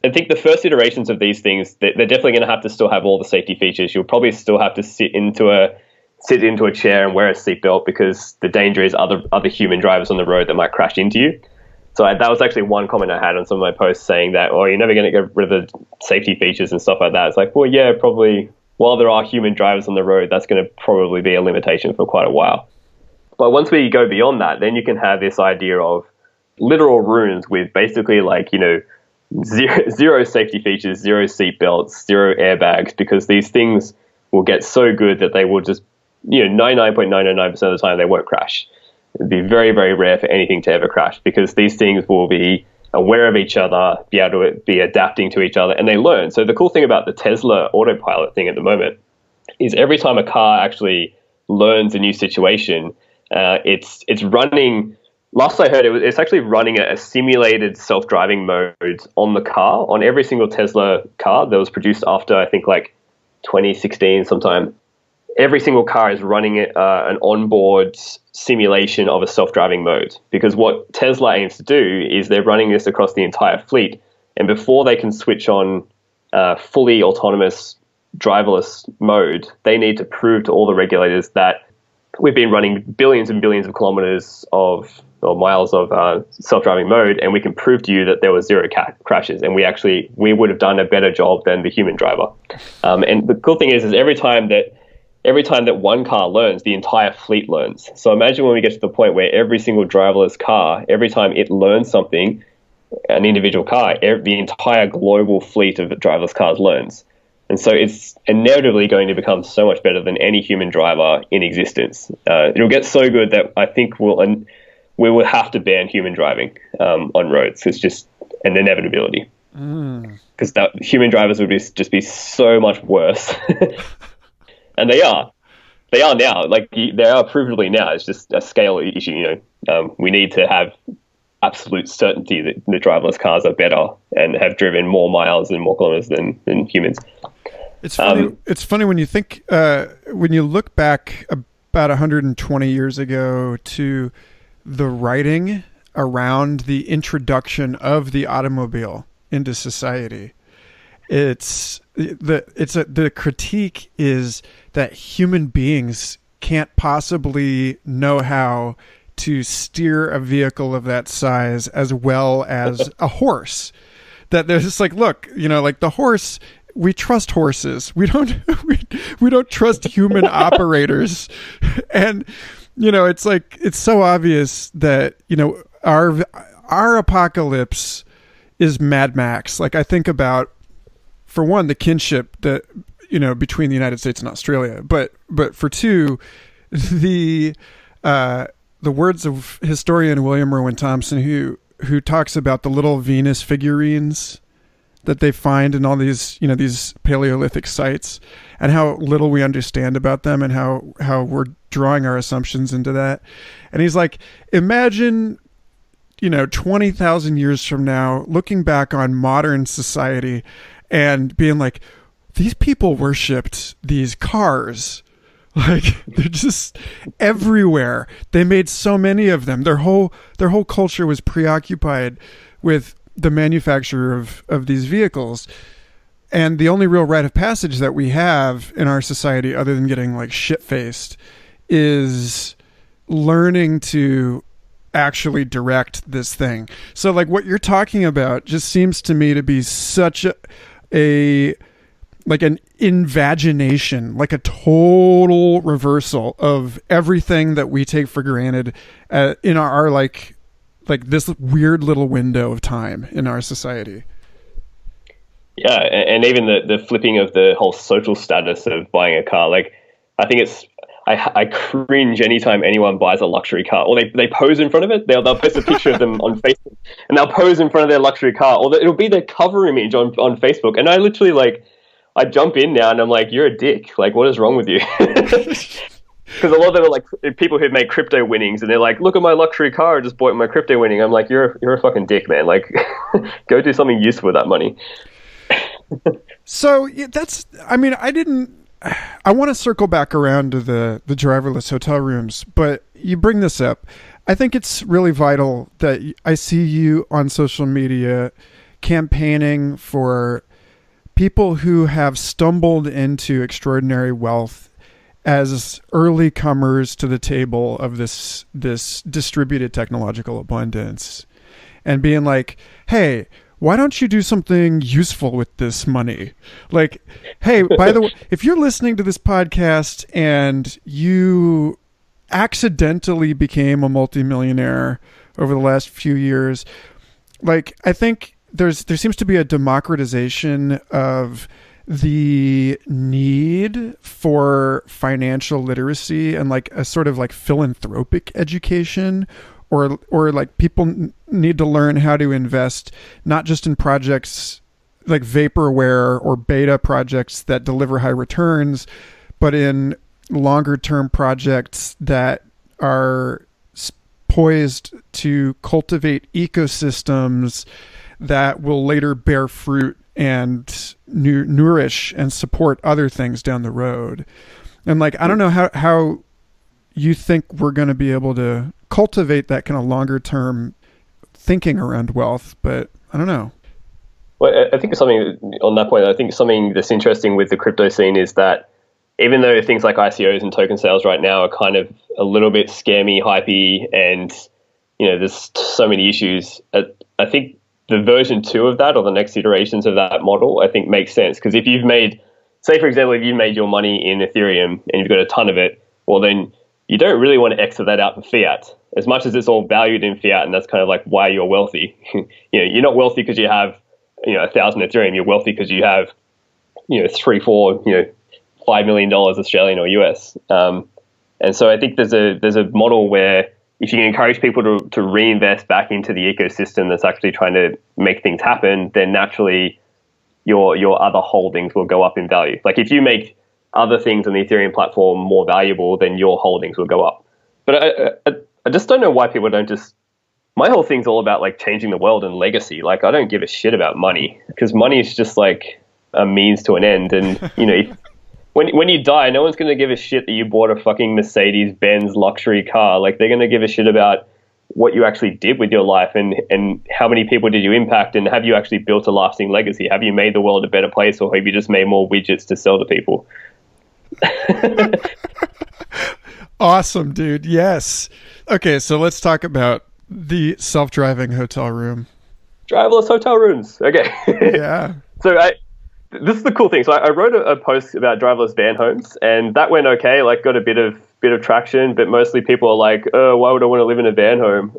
I think the first iterations of these things, they're definitely going to have to still have all the safety features. You'll probably still have to sit into a chair and wear a seatbelt, because the danger is other human drivers on the road that might crash into you. So that was actually one comment I had on some of my posts, saying that, you're never going to get rid of the safety features and stuff like that. It's like, well, yeah, probably. While there are human drivers on the road, that's going to probably be a limitation for quite a while. But once we go beyond that, then you can have this idea of literal rooms with basically like, zero safety features, zero seatbelts, zero airbags, because these things will get so good that they will just, 99.999% of the time they won't crash. It'd be very, very rare for anything to ever crash, because these things will be aware of each other, be able to be adapting to each other, and they learn. So the cool thing about the Tesla autopilot thing at the moment is every time a car actually learns a new situation, it's running. Last I heard, it's actually running a simulated self-driving mode on the car, on every single Tesla car that was produced after, I think, like 2016 sometime. Every single car is running an onboard simulation of a self-driving mode, because what Tesla aims to do is they're running this across the entire fleet, and before they can switch on fully autonomous driverless mode, they need to prove to all the regulators that we've been running billions and billions of kilometers or miles of self-driving mode, and we can prove to you that there was zero crashes, and we would have done a better job than the human driver. And the cool thing is every time that one car learns, the entire fleet learns. So imagine when we get to the point where every single driverless car, every time it learns something, an individual car, the entire global fleet of driverless cars learns. And so it's inevitably going to become so much better than any human driver in existence. It'll get so good that I think we will have to ban human driving on roads. It's just an inevitability. because that human drivers would just be so much worse. And they are now, like they are provably now. It's just a scale issue. We need to have absolute certainty that the driverless cars are better and have driven more miles and more kilometers than humans. It's funny. It's funny when you think, when you look back about 120 years ago to the writing around the introduction of the automobile into society. The critique is that human beings can't possibly know how to steer a vehicle of that size as well as a horse. That there's just like, look, like the horse, we trust horses. We don't we don't trust human operators. And it's like, it's so obvious that our apocalypse is Mad Max. Like, I think about, for one, the kinship that between the United States and Australia, but for two, the words of historian William Irwin Thompson, who talks about the little Venus figurines that they find in all these these Paleolithic sites, and how little we understand about them, and how we're drawing our assumptions into that. And he's like, imagine 20,000 years from now, looking back on modern society and being like, these people worshipped these cars. Like, they're just everywhere. They made so many of them. Their whole culture was preoccupied with the manufacture of these vehicles. And the only real rite of passage that we have in our society, other than getting like shit-faced, is learning to actually direct this thing. So like what you're talking about just seems to me to be such a like an invagination, like a total reversal of everything that we take for granted in our like this weird little window of time in our society. Yeah, and even the flipping of the whole social status of buying a car. Like, I think I cringe anytime anyone buys a luxury car, or they pose in front of it. They'll post a picture of them on Facebook, and they'll pose in front of their luxury car, or it'll be their cover image on Facebook. And I literally I jump in now and I'm like, you're a dick. Like, what is wrong with you? Because a lot of them are like people who've made crypto winnings, and they're like, look at my luxury car, I just bought my crypto winning. I'm like, you're a fucking dick, man. Like, go do something useful with that money. So I want to circle back around to the driverless hotel rooms, but you bring this up. I think it's really vital that I see you on social media campaigning for people who have stumbled into extraordinary wealth as early comers to the table of this distributed technological abundance, and being like, hey, why don't you do something useful with this money? Like, hey, by the way, if you're listening to this podcast and you accidentally became a multimillionaire over the last few years, like, I think there seems to be a democratization of the need for financial literacy and like a sort of like philanthropic education, or like people need to learn how to invest not just in projects like vaporware or beta projects that deliver high returns, but in longer term projects that are poised to cultivate ecosystems that will later bear fruit and nourish and support other things down the road. And like, I don't know how you think we're going to be able to cultivate that kind of longer term thinking around wealth, but I don't know. Well, I think something on that point, I think something that's interesting with the crypto scene is that even though things like ICOs and token sales right now are kind of a little bit scammy, hypey, and there's so many issues, I think the version 2 of that, or the next iterations of that model, I think makes sense. Because if you've made, say for example, if you've made your money in Ethereum and you've got a ton of it, well then you don't really want to exit that out for fiat. As much as it's all valued in fiat, and that's kind of like why you're wealthy. You're not wealthy because you have 1,000 Ethereum. You're wealthy because you have 3, 4, $5 million Australian or US. And so I think there's a model where if you can encourage people to reinvest back into the ecosystem that's actually trying to make things happen, then naturally your other holdings will go up in value. Like if you make other things on the Ethereum platform more valuable, then your holdings will go up. But I just don't know why people don't just. My whole thing's all about like changing the world and legacy. Like I don't give a shit about money, because money is just like a means to an end. And you know, when you die, no one's going to give a shit that you bought a fucking Mercedes-Benz luxury car. Like they're going to give a shit about what you actually did with your life, and how many people did you impact, and have you actually built a lasting legacy? Have you made the world a better place, or have you just made more widgets to sell to people? Awesome, dude. Yes. Okay, so let's talk about the self-driving hotel room. Driverless hotel rooms. Okay. Yeah. So this is the cool thing. So I wrote a post about driverless van homes, and that went okay. Like got a bit of traction, but mostly people are like, "Oh, why would I want to live in a van home?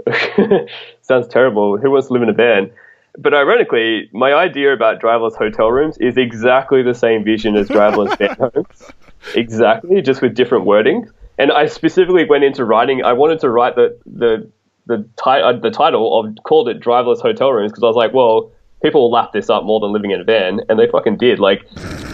Sounds terrible. Who wants to live in a van?" But ironically, my idea about driverless hotel rooms is exactly the same vision as driverless van homes. Exactly, just with different wording. And I specifically went into writing. I wanted to write the title of called it driverless hotel rooms, because I was like, well, people will lap this up more than living in a van, and they fucking did. Like,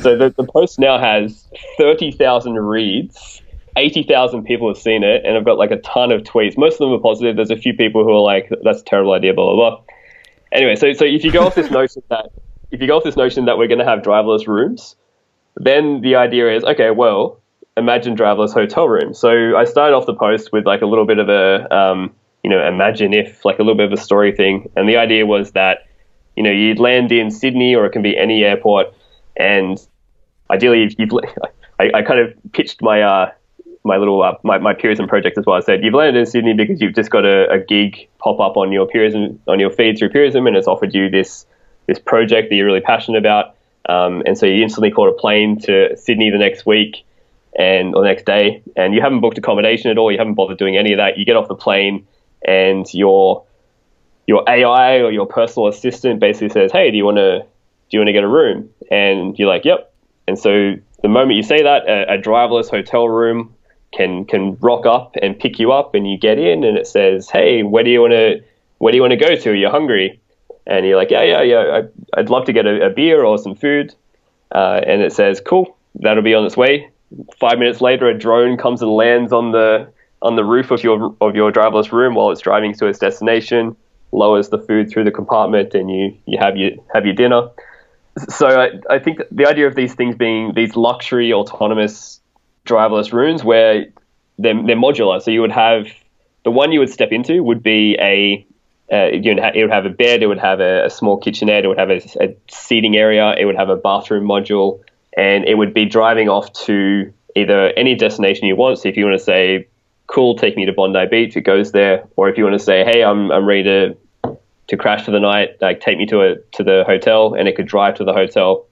so the post now has 30,000 reads, 80,000 people have seen it, and I've got like a ton of tweets. Most of them are positive. There's a few people who are like, that's a terrible idea, blah blah blah. Anyway, so if you go off this notion that we're going to have driverless rooms, then the idea is, okay, well, imagine driverless hotel rooms. So I started off the post with like a little bit of a imagine if, like a little bit of a story thing. And the idea was that, you'd land in Sydney, or it can be any airport. And ideally, I kind of pitched my little my Purism project as well. I said, you've landed in Sydney because you've just got a gig pop up on your Purism, on your feed through Purism, and it's offered you this project that you're really passionate about. And so you instantly caught a plane to Sydney the next week or the next day, and you haven't booked accommodation at all. You haven't bothered doing any of that. You get off the plane, and your AI or your personal assistant basically says, "Hey, do you want to get a room?" And you're like, "Yep." And so the moment you say that, a driverless hotel room can rock up and pick you up, and you get in, and it says, "Hey, where do you want to go to? Are you hungry?" And you're like, yeah. I'd love to get a beer or some food. And it says, "Cool, that'll be on its way." 5 minutes later, a drone comes and lands on the roof of your driverless room while it's driving to its destination, lowers the food through the compartment, and you have your dinner. So I think the idea of these things being these luxury autonomous driverless rooms, where they're modular. So you would have the one you would step into would be it would have a bed, it would have a small kitchenette, it would have a seating area, it would have a bathroom module, and it would be driving off to either any destination you want. So if you want to say, "Cool, take me to Bondi Beach," it goes there. Or if you want to say, "Hey, I'm ready to crash for the night, like take me to the hotel," and it could drive to the hotel.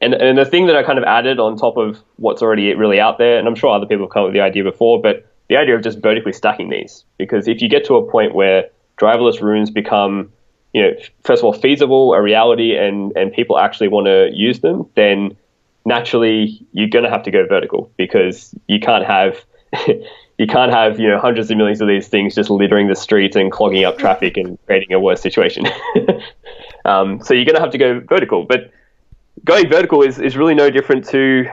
And the thing that I kind of added on top of what's already really out there, and I'm sure other people have come up with the idea before, but the idea of just vertically stacking these. Because if you get to a point where driverless rooms become, first of all, feasible, a reality, and people actually want to use them, then naturally you're going to have to go vertical, because you can't have hundreds of millions of these things just littering the streets and clogging up traffic and creating a worse situation. So you're going to have to go vertical. But going vertical is really no different to,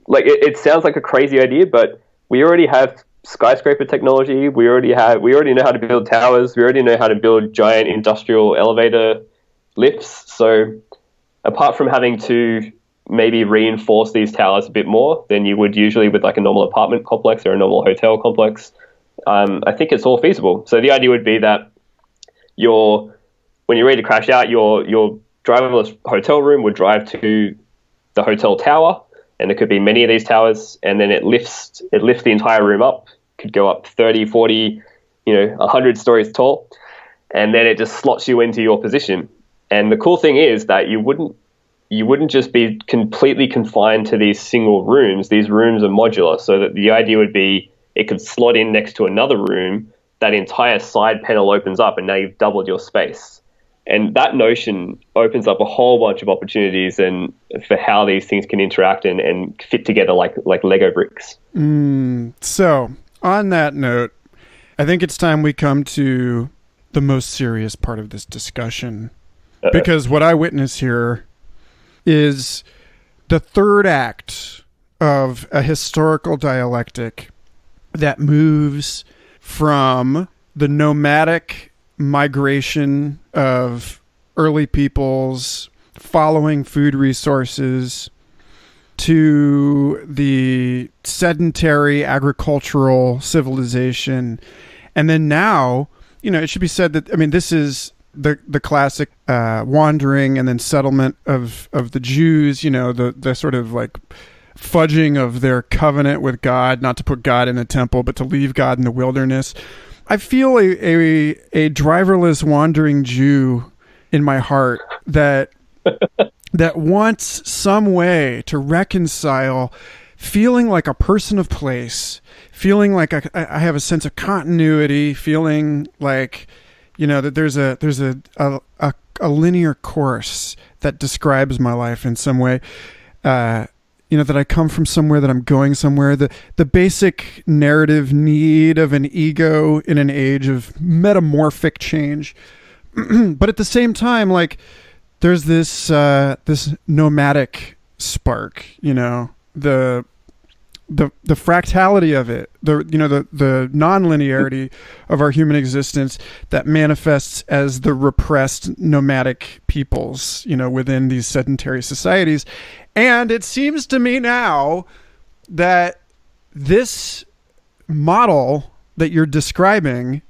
like, it sounds like a crazy idea, but we already have skyscraper technology. We already know how to build towers. We already know how to build giant industrial elevator lifts. So apart from having to maybe reinforce these towers a bit more than you would usually with like a normal apartment complex or a normal hotel complex, I think it's all feasible. So the idea would be that when you're ready to crash out, your driverless hotel room would drive to the hotel tower, and there could be many of these towers, and then it lifts the entire room up. Could go up 30, 40, 100 stories tall, and then it just slots you into your position. And the cool thing is that you wouldn't just be completely confined to these single rooms. These rooms are modular, so that the idea would be it could slot in next to another room. That entire side panel opens up, and now you've doubled your space. And that notion opens up a whole bunch of opportunities and for how these things can interact and fit together like Lego bricks. So on that note, I think it's time we come to the most serious part of this discussion. Uh-oh. Because what I witness here is the third act of a historical dialectic that moves from the nomadic migration of early peoples following food resources to the sedentary agricultural civilization. And then now, it should be said that, this is the classic wandering and then settlement of the Jews, the sort of like fudging of their covenant with God, not to put God in the temple, but to leave God in the wilderness. I feel a driverless wandering Jew in my heart that wants some way to reconcile feeling like a person of place, feeling like I have a sense of continuity, feeling like, that there's a linear course that describes my life in some way, that I come from somewhere, that I'm going somewhere, the basic narrative need of an ego in an age of metamorphic change. But at the same time, like, there's this nomadic spark, the fractality of it, the non-linearity of our human existence that manifests as the repressed nomadic peoples, within these sedentary societies. And it seems to me now that this model that you're describing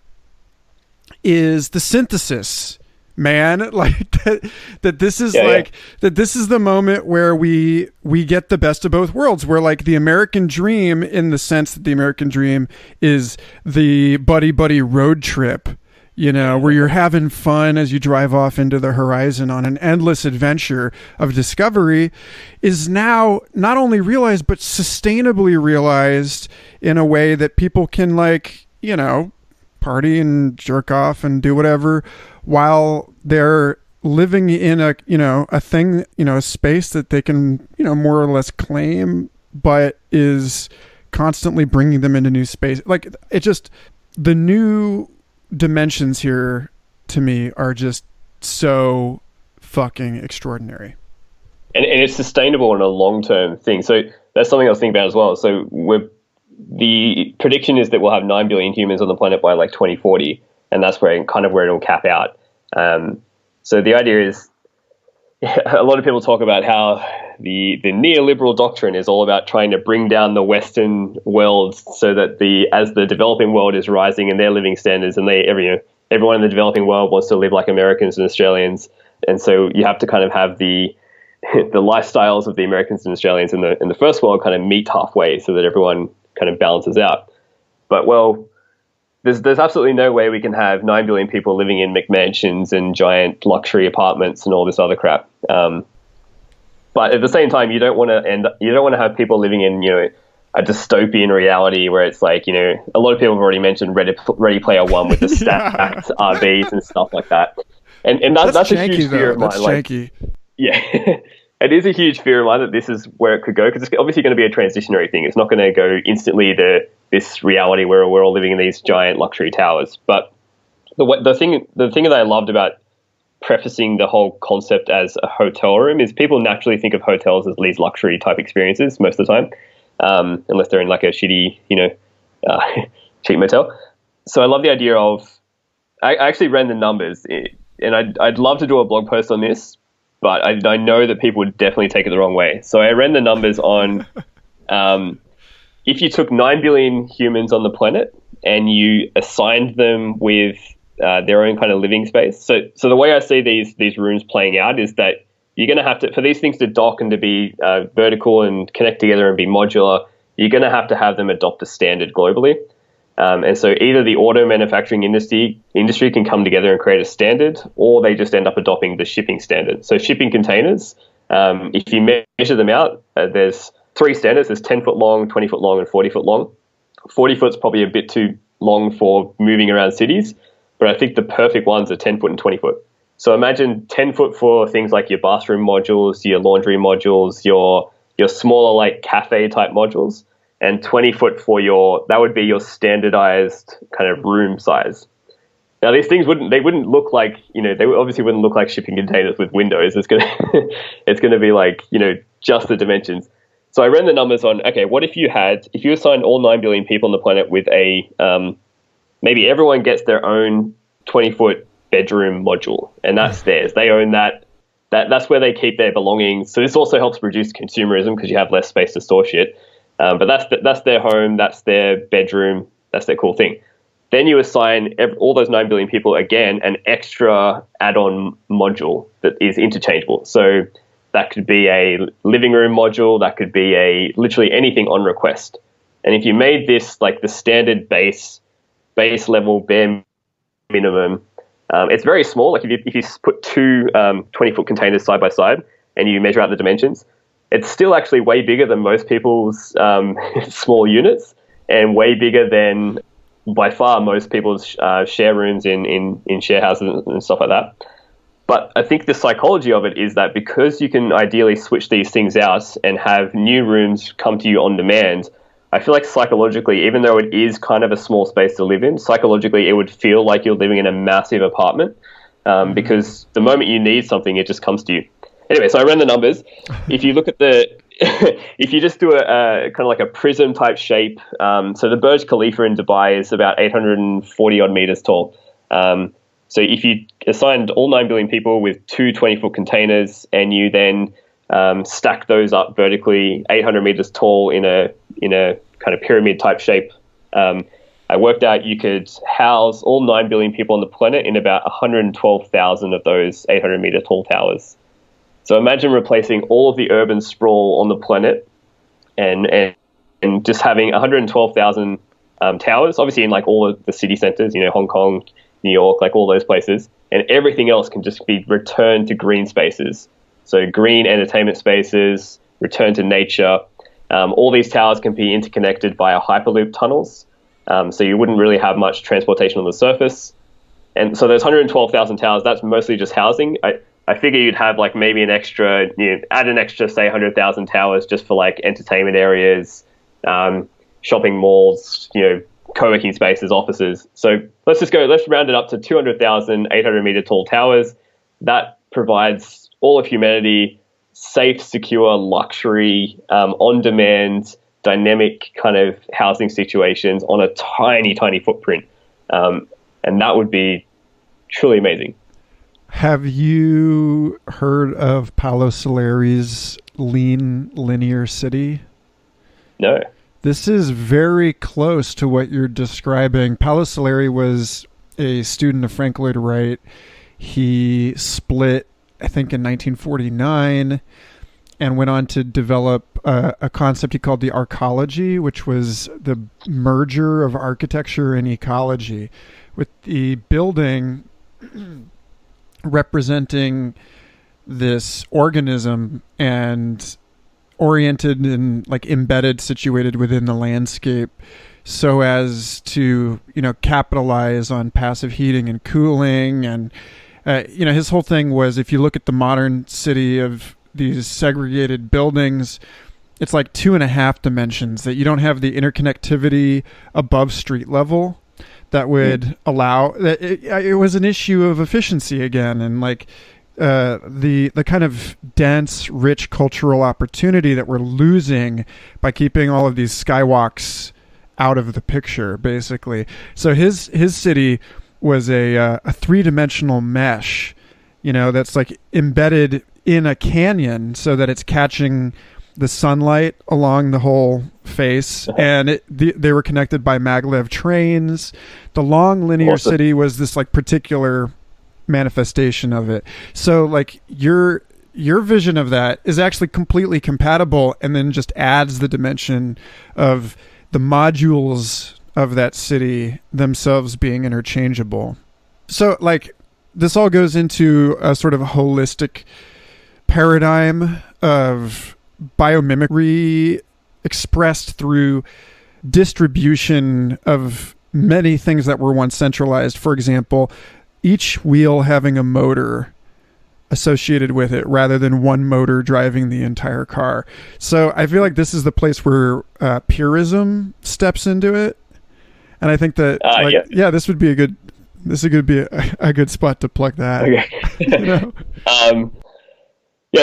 is the synthesis, man. Like that this is that this is the moment where we get the best of both worlds, where like the American dream, in the sense that the American dream is the buddy road trip, where you're having fun as you drive off into the horizon on an endless adventure of discovery, is now not only realized, but sustainably realized in a way that people can, like, party and jerk off and do whatever while they're living in a thing, a space that they can, more or less claim, but is constantly bringing them into new space. Like, it just, the new dimensions here to me are just so fucking extraordinary. And it's sustainable in a long-term thing. So that's something I was thinking about as well. So the prediction is that we'll have 9 billion humans on the planet by like 2040, and that's where it'll cap out. So the idea is, a lot of people talk about how the neoliberal doctrine is all about trying to bring down the Western world so that as the developing world is rising in their living standards, and everyone in the developing world wants to live like Americans and Australians, and so you have to kind of have the lifestyles of the Americans and Australians in the first world kind of meet halfway so that everyone kind of balances out. But there's absolutely no way we can have 9 billion people living in McMansions and giant luxury apartments and all this other crap. But at the same time, you don't want to have people living in, a dystopian reality where it's like, a lot of people have already mentioned Ready Player One with the stacked RVs and stuff like that. And that's janky, a huge fear of mine. Janky. Yeah, it is a huge fear of mine that this is where it could go, because it's obviously going to be a transitionary thing. It's not going to go instantly to this reality where we're all living in these giant luxury towers. But the thing that I loved about prefacing the whole concept as a hotel room is people naturally think of hotels as these luxury type experiences most of the time, unless they're in like a shitty, cheap motel. So I love the idea of, I actually ran the numbers, and I'd love to do a blog post on this, but I know that people would definitely take it the wrong way. So I ran the numbers on, if you took 9 billion humans on the planet and you assigned them with their own kind of living space. So the way I see these rooms playing out is that you're going to have to, for these things to dock and to be vertical and connect together and be modular, you're going to have them adopt a standard globally. And so either the auto manufacturing industry can come together and create a standard, or they just end up adopting the shipping standard. So shipping containers, if you measure them out, there's 3 standards. There's 10 foot long, 20 foot long, and 40 foot long. 40 foot's probably a bit too long for moving around cities, but I think the perfect ones are 10 foot and 20 foot. So imagine 10 foot for things like your bathroom modules, your laundry modules, your smaller like cafe type modules. and 20 foot for that would be your standardized kind of room size. Now these things wouldn't look like, they obviously wouldn't look like shipping containers with windows. It's gonna be like, just the dimensions. So I ran the numbers on, okay, what if you assigned all 9 billion people on the planet with maybe everyone gets their own 20-foot bedroom module, and that's theirs. They own that. That's where they keep their belongings. So this also helps reduce consumerism because you have less space to store shit. But that's their home, that's their bedroom, that's their cool thing. Then you assign all those 9 billion people, again, an extra add-on module that is interchangeable. So that could be a living room module, that could be literally anything on request. And if you made this like the standard base level bare minimum, it's very small. Like if you put two 20-foot containers side by side and you measure out the dimensions, it's still actually way bigger than most people's small units, and way bigger than by far most people's share rooms in share houses and stuff like that. But I think the psychology of it is that because you can ideally switch these things out and have new rooms come to you on demand, I feel like psychologically, even though it is kind of a small space to live in, psychologically it would feel like you're living in a massive apartment because the moment you need something, it just comes to you. Anyway, so I ran the numbers. If you look at if you just do a kind of like a prism type shape, so the Burj Khalifa in Dubai is about 840 odd meters tall. So if you assigned all 9 billion people with two 20-foot containers and you then stack those up vertically 800 meters tall in a kind of pyramid type shape, I worked out you could house all 9 billion people on the planet in about 112,000 of those 800 meter tall towers. So imagine replacing all of the urban sprawl on the planet and just having 112,000 towers, obviously in like all of the city centers, Hong Kong, New York, like all those places, and everything else can just be returned to green spaces. So green entertainment spaces, return to nature. All these towers can be interconnected via hyperloop tunnels. So you wouldn't really have much transportation on the surface. And so those 112,000 towers, that's mostly just housing. I figure you'd have like maybe add an extra, say 100,000 towers just for like entertainment areas, shopping malls, co-working spaces, offices. So let's round it up to 200,000 800 meter tall towers. That provides all of humanity safe, secure, luxury, on-demand, dynamic kind of housing situations on a tiny, tiny footprint. And that would be truly amazing. Have you heard of Paulo Soleri's Lean Linear City? No. This is very close to what you're describing. Paulo Soleri was a student of Frank Lloyd Wright. He split, I think, in 1949 and went on to develop a concept he called the arcology, which was the merger of architecture and ecology, with the building representing this organism and oriented and like embedded, situated within the landscape so as to, capitalize on passive heating and cooling. And, his whole thing was, if you look at the modern city of these segregated buildings, it's like 2.5 dimensions, that you don't have the interconnectivity above street level that would allow that. It was an issue of efficiency again, and like the kind of dense, rich cultural opportunity that we're losing by keeping all of these skywalks out of the picture, basically. So his city was a 3-dimensional mesh, that's like embedded in a canyon so that it's catching the sunlight along the whole face, and they were connected by maglev trains. The long linear city was this like particular manifestation of it. So like your vision of that is actually completely compatible, and then just adds the dimension of the modules of that city themselves being interchangeable. So like this all goes into a sort of holistic paradigm of biomimicry expressed through distribution of many things that were once centralized. For example, each wheel having a motor associated with it rather than one motor driving the entire car. So I feel like this is the place where purism steps into it. And I think that, this would be a good spot to plug that. Okay. You know?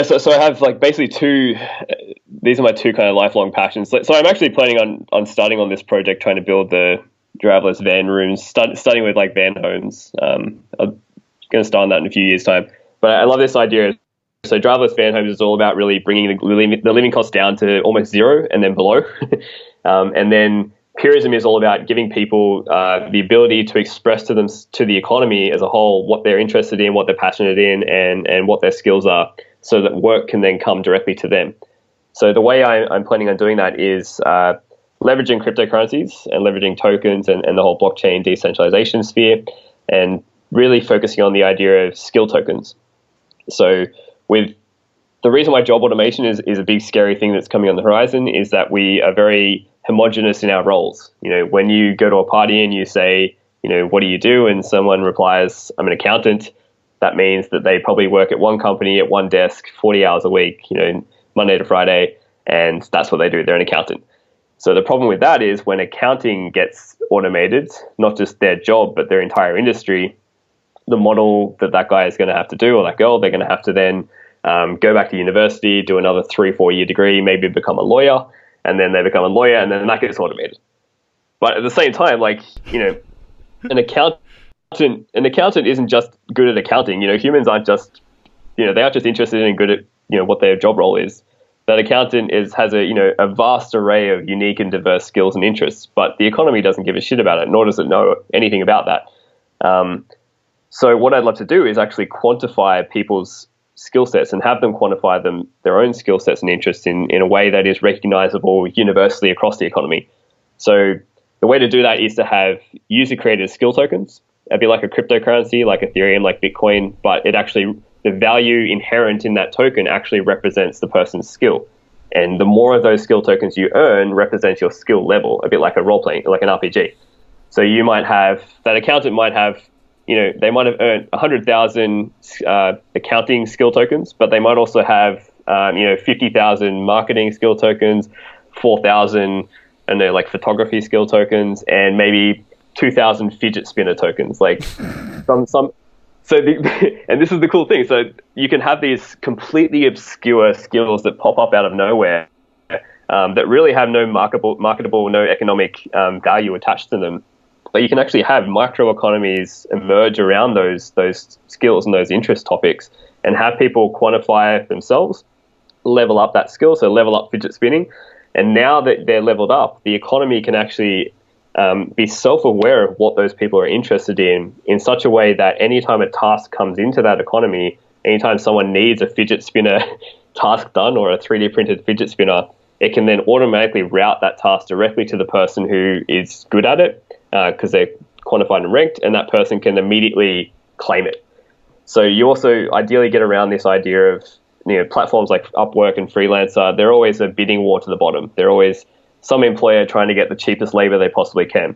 So I have like basically these are my two kind of lifelong passions. So I'm actually planning on starting on this project, trying to build the driverless van rooms, starting with like van homes. I'm going to start on that in a few years' time. But I love this idea. So driverless van homes is all about really bringing the living costs down to almost zero and then below. And then purism is all about giving people the ability to express to the economy as a whole what they're interested in, what they're passionate in, and what their skills are, so that work can then come directly to them. So the way I'm planning on doing that is leveraging cryptocurrencies and leveraging tokens and the whole blockchain decentralization sphere, and really focusing on the idea of skill tokens. So with the reason why job automation is a big scary thing that's coming on the horizon is that we are very homogenous in our roles. You know, when you go to a party and you say, you know, what do you do? And someone replies, I'm an accountant. That means that they probably work at one company at one desk 40 hours a week, you know, Monday to Friday, and that's what they do. They're an accountant. So the problem with that is when accounting gets automated, not just their job, but their entire industry, the model that guy is going to have to do, or that girl, they're going to have to then go back to university, do another 3-4 year degree, maybe become a lawyer, and then they become a lawyer, and then that gets automated. But at the same time, like, you know, an accountant isn't just good at accounting. You know, humans aren't just, you know, they aren't just interested in good at, you know, what their job role is. That accountant has a vast array of unique and diverse skills and interests, but the economy doesn't give a shit about it, nor does it know anything about that. So what I'd love to do is actually quantify people's skill sets and have them quantify their own skill sets and interests in a way that is recognizable universally across the economy. So the way to do that is to have user-created skill tokens. It'd be like a cryptocurrency, like Ethereum, like Bitcoin, but the value inherent in that token actually represents the person's skill. And the more of those skill tokens you earn represents your skill level, a bit like a role-playing, like an RPG. So you might have, that accountant might have, you know, they might have earned 100,000 accounting skill tokens, but they might also have, 50,000 marketing skill tokens, 4,000, like photography skill tokens, and maybe 2,000 fidget spinner tokens. Like and this is the cool thing. So you can have these completely obscure skills that pop up out of nowhere, that really have no marketable, no economic value attached to them. But you can actually have microeconomies emerge around those skills and those interest topics, and have people quantify themselves, level up that skill, so level up fidget spinning. And now that they're leveled up, the economy can actually be self-aware of what those people are interested in such a way that anytime a task comes into that economy, anytime someone needs a fidget spinner task done or a 3D printed fidget spinner, it can then automatically route that task directly to the person who is good at it, because they're quantified and ranked, and that person can immediately claim it. So you also ideally get around this idea of, you know, platforms like Upwork and Freelancer. They're always a bidding war to the bottom. They're always some employer trying to get the cheapest labor they possibly can.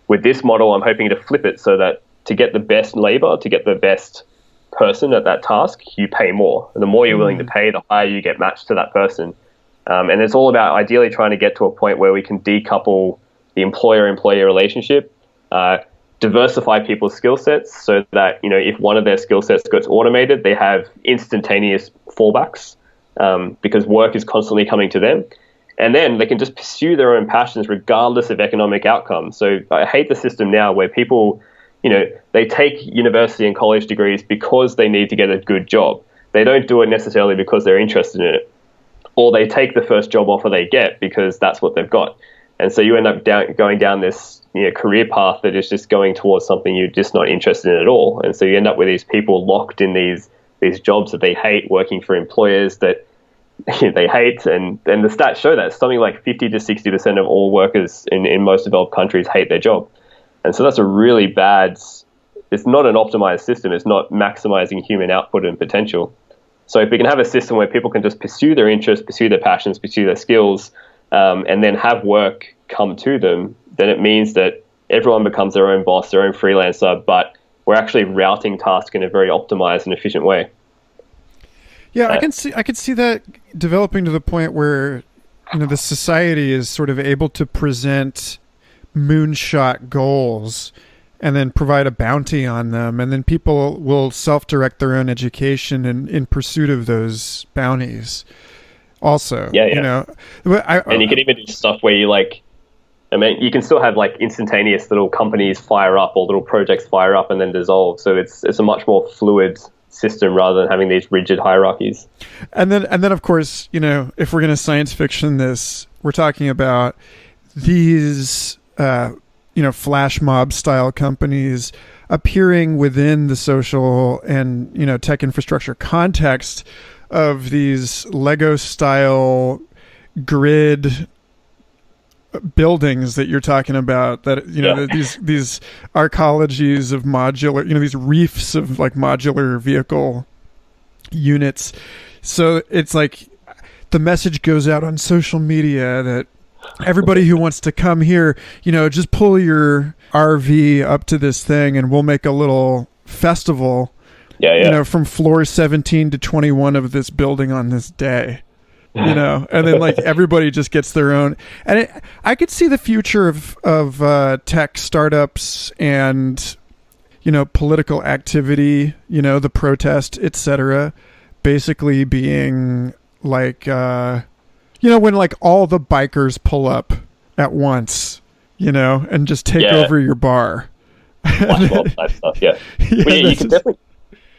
With this model, I'm hoping to flip it so that to get the best labor, to get the best person at that task, you pay more. And the more you're willing to pay, the higher you get matched to that person. And it's all about ideally trying to get to a point where we can decouple the employer-employee relationship, diversify people's skill sets so that, you know, if one of their skill sets gets automated, they have instantaneous fallbacks, because work is constantly coming to them. And then they can just pursue their own passions regardless of economic outcomes. So I hate the system now where people, you know, they take university and college degrees because they need to get a good job. They don't do it necessarily because they're interested in it. Or they take the first job offer they get because that's what they've got. And so you end up going down this, you know, career path that is just going towards something you're just not interested in at all. And so you end up with these people locked in these jobs that they hate, working for employers that they hate. And the stats show that something like 50 to 60% of all workers in most developed countries hate their job. And so that's a really bad, it's not an optimized system. It's not maximizing human output and potential. So if we can have a system where people can just pursue their interests, pursue their passions, pursue their skills, and then have work come to them, then it means that everyone becomes their own boss, their own freelancer, but we're actually routing tasks in a very optimized and efficient way. Yeah, I can see that developing to the point where, the society is sort of able to present moonshot goals and then provide a bounty on them, and then people will self-direct their own education in pursuit of those bounties. Also, and you can even do stuff where you you can still have instantaneous little companies fire up or little projects fire up and then dissolve. So it's a much more fluid system rather than having these rigid hierarchies. And then of course, if we're going to science fiction this, we're talking about these, flash mob style companies appearing within the social and, tech infrastructure context of these Lego style grid buildings that you're talking about, that these arcologies of modular, these reefs of modular vehicle units. So it's the message goes out on social media that everybody who wants to come here, just pull your RV up to this thing and we'll make a little festival from floor 17 to 21 of this building on this day. And then everybody just gets their own. And I could see the future of tech startups and, political activity, the protest, etc., basically being when all the bikers pull up at once, and just take over your bar. That stuff, you can definitely.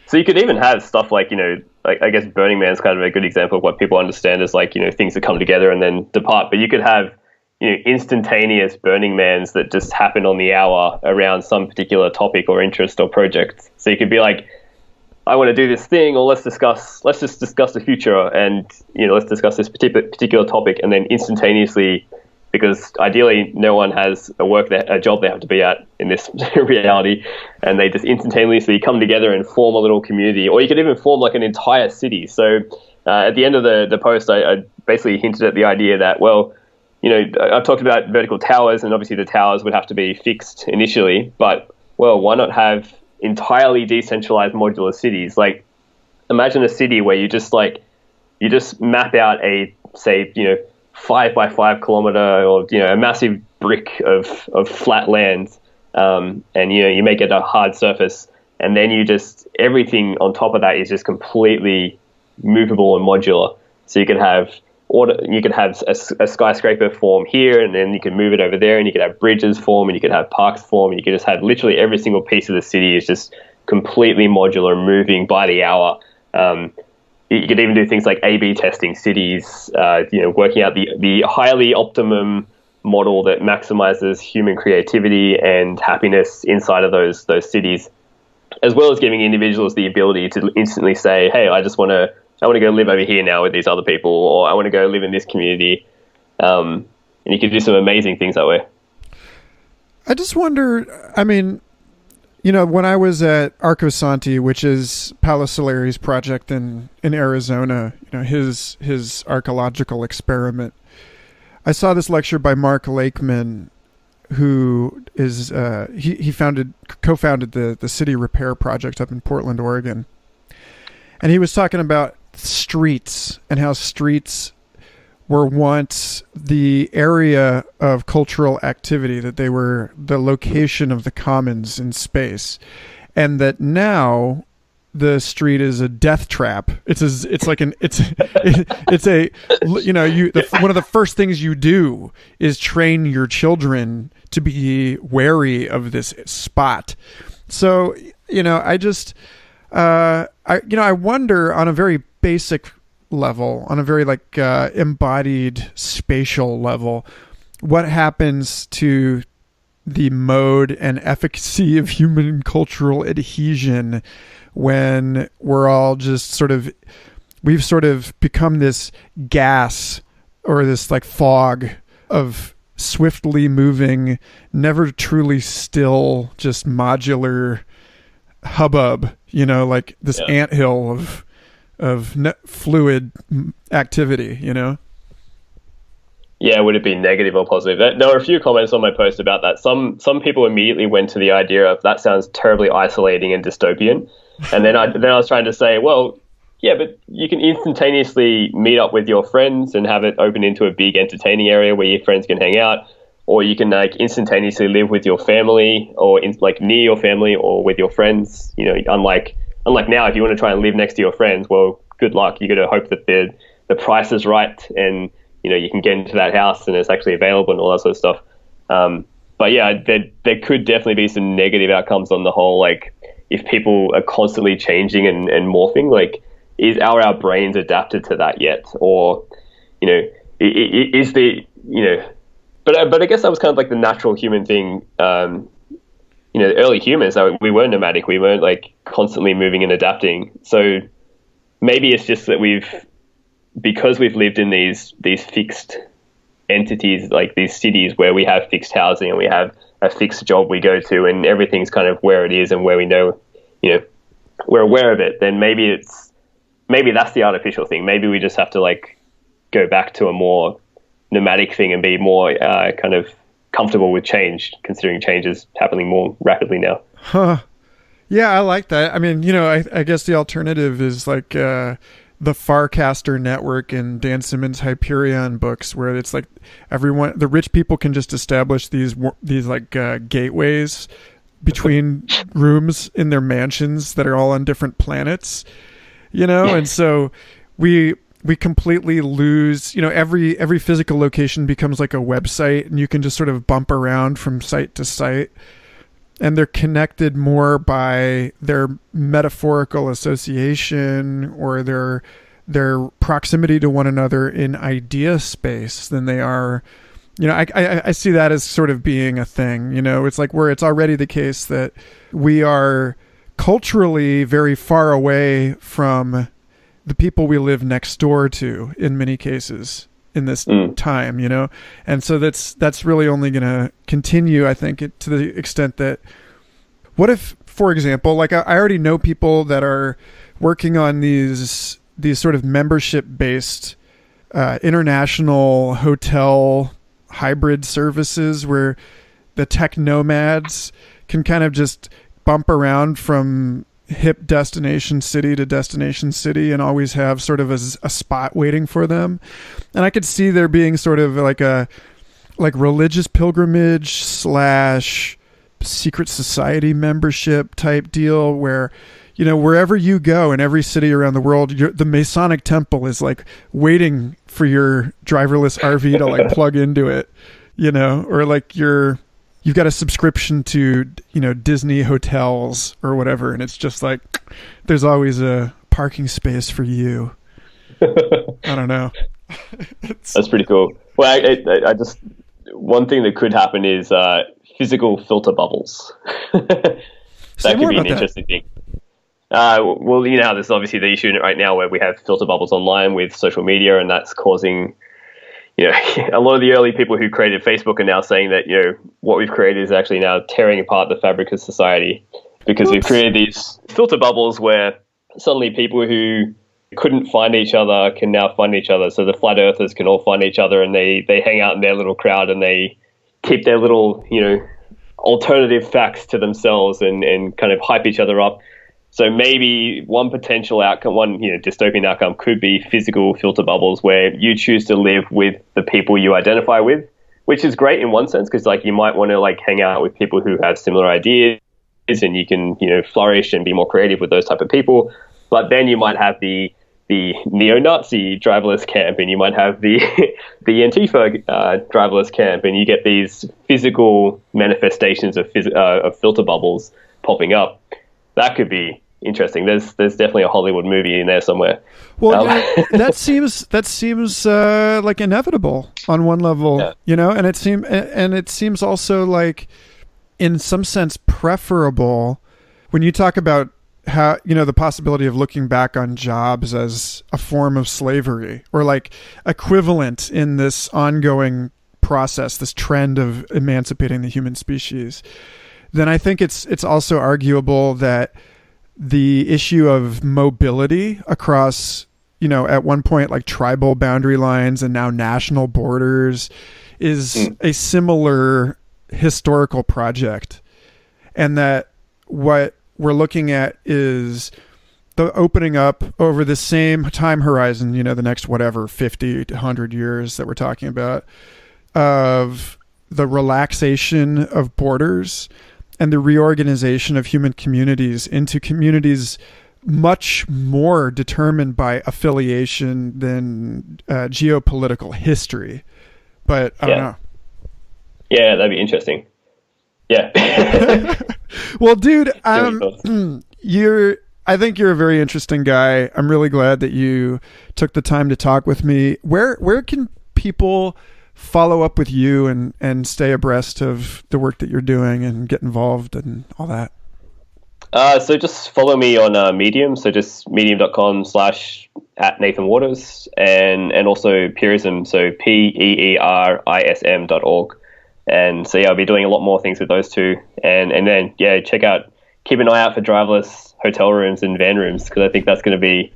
So you could even have stuff I guess Burning Man is kind of a good example of what people understand as things that come together and then depart. But you could have, instantaneous Burning Mans that just happen on the hour around some particular topic or interest or project. So you could be I want to do this thing, or let's just discuss the future, and let's discuss this particular topic, and then instantaneously, because ideally no one has a job they have to be at in this reality, and they just instantaneously come together and form a little community, or you could even form an entire city. So at the end of the post, I basically hinted at the idea that, I've talked about vertical towers, and obviously the towers would have to be fixed initially, but why not have entirely decentralized modular cities? Imagine a city where you just map out a, say, 5 by 5 kilometer, or a massive brick of flat land, and you make it a hard surface, and then everything on top of that is just completely movable and modular. So you could have a skyscraper form here, and then you can move it over there, and you could have bridges form, and you could have parks form, and you could just have literally every single piece of the city is just completely modular, moving by the hour. You could even do things like A/B testing cities, working out the highly optimum model that maximizes human creativity and happiness inside of those cities, as well as giving individuals the ability to instantly say, hey, I want to go live over here now with these other people, or I want to go live in this community. And you could do some amazing things that way. I just wonder, when I was at Arcosanti, which is Paolo Soleri's project in Arizona, his archaeological experiment, I saw this lecture by Mark Lakeman, who is he co-founded the City Repair Project up in Portland, Oregon. And he was talking about streets and how streets were once the area of cultural activity, that they were the location of the commons in space, and that now the street is a death trap. It's one of the first things you do is train your children to be wary of this spot. So, I wonder, on a very basic level, on a very embodied spatial level, what happens to the mode and efficacy of human cultural adhesion when we're all just we've become this gas, or this fog of swiftly moving, never truly still, just modular hubbub, this anthill of fluid activity, Yeah, would it be negative or positive? There were a few comments on my post about that. Some people immediately went to the idea of, that sounds terribly isolating and dystopian. And then I was trying to say, well, Yeah, but you can instantaneously meet up with your friends and have it open into a big entertaining area where your friends can hang out, or you can like instantaneously live with your family or like near your family or with your friends. You know, unlike now, if you want to try and live next to your friends, well, good luck. You got to hope that the price is right and you can get into that house and it's actually available and all that sort of stuff. But yeah, there could definitely be some negative outcomes on the whole. Like if people are constantly changing and morphing, like are our brains adapted to that yet? Or, is the, but I guess that was kind of like the natural human thing. The early humans, we were nomadic. We weren't like constantly moving and adapting. So maybe it's just that because we've lived in these fixed entities, like these cities where we have fixed housing and we have a fixed job we go to and everything's kind of where it is and where we know, we're aware of it, then maybe that's the artificial thing. Maybe we just have to like go back to a more nomadic thing and be more kind of comfortable with change, considering change is happening more rapidly now. Huh. Yeah, I like that. I mean, I guess the alternative is like the Farcaster network and Dan Simmons' Hyperion books, where it's like the rich people can just establish these like gateways between rooms in their mansions that are all on different planets, and so we completely lose, every physical location becomes like a website and you can just sort of bump around from site to site, and they're connected more by their metaphorical association or their proximity to one another in idea space than they are. I see that as sort of being a thing. It's like where it's already the case that we are culturally very far away from the people we live next door to in many cases in this time, and so that's really only going to continue, I think, to the extent that what if, for example, like I already know people that are working on these sort of membership based international hotel hybrid services where the tech nomads can kind of just bump around from hip destination city to destination city and always have sort of a spot waiting for them. And I could see there being sort of like a religious pilgrimage / secret society membership type deal where, wherever you go in every city around the world, the Masonic temple is like waiting for your driverless RV to like plug into it, or like you've got a subscription to, Disney hotels or whatever. And it's just like, there's always a parking space for you. I don't know. That's pretty cool. Well, I just, one thing that could happen is physical filter bubbles. That could be an interesting thing. Well, how there's obviously the issue right now where we have filter bubbles online with social media, and that's causing, a lot of the early people who created Facebook are now saying that, what we've created is actually now tearing apart the fabric of society, because we've created these filter bubbles where suddenly people who couldn't find each other can now find each other. So the flat earthers can all find each other, and they hang out in their little crowd and they keep their little, alternative facts to themselves and kind of hype each other up. So maybe one potential outcome, dystopian outcome could be physical filter bubbles where you choose to live with the people you identify with, which is great in one sense, because like you might want to like hang out with people who have similar ideas and you can, flourish and be more creative with those type of people. But then you might have the neo-Nazi driverless camp, and you might have the Antifa driverless camp, and you get these physical manifestations of filter bubbles popping up. That could be interesting. There's definitely a Hollywood movie in there somewhere. Well, that seems like inevitable on one level, yeah. And it seems also like, in some sense, preferable when you talk about how, the possibility of looking back on jobs as a form of slavery, or like equivalent in this ongoing process, this trend of emancipating the human species. Then I think it's also arguable that the issue of mobility across, at one point like tribal boundary lines and now national borders is a similar historical project, and that what we're looking at is the opening up over the same time horizon, you know, the next whatever 50 to 100 years that we're talking about, of the relaxation of borders and the reorganization of human communities into communities much more determined by affiliation than geopolitical history. But I don't know. Yeah, that'd be interesting. Yeah. Well, dude, I think you're a very interesting guy. I'm really glad that you took the time to talk with me. Where can people follow up with you and stay abreast of the work that you're doing and get involved and all that? So just follow me on Medium. So just medium.com/@NathanWaters and also Peerism. So PEERISM.org. And so, I'll be doing a lot more things with those two. And then, keep an eye out for driverless hotel rooms and van rooms, because I think that's going to be,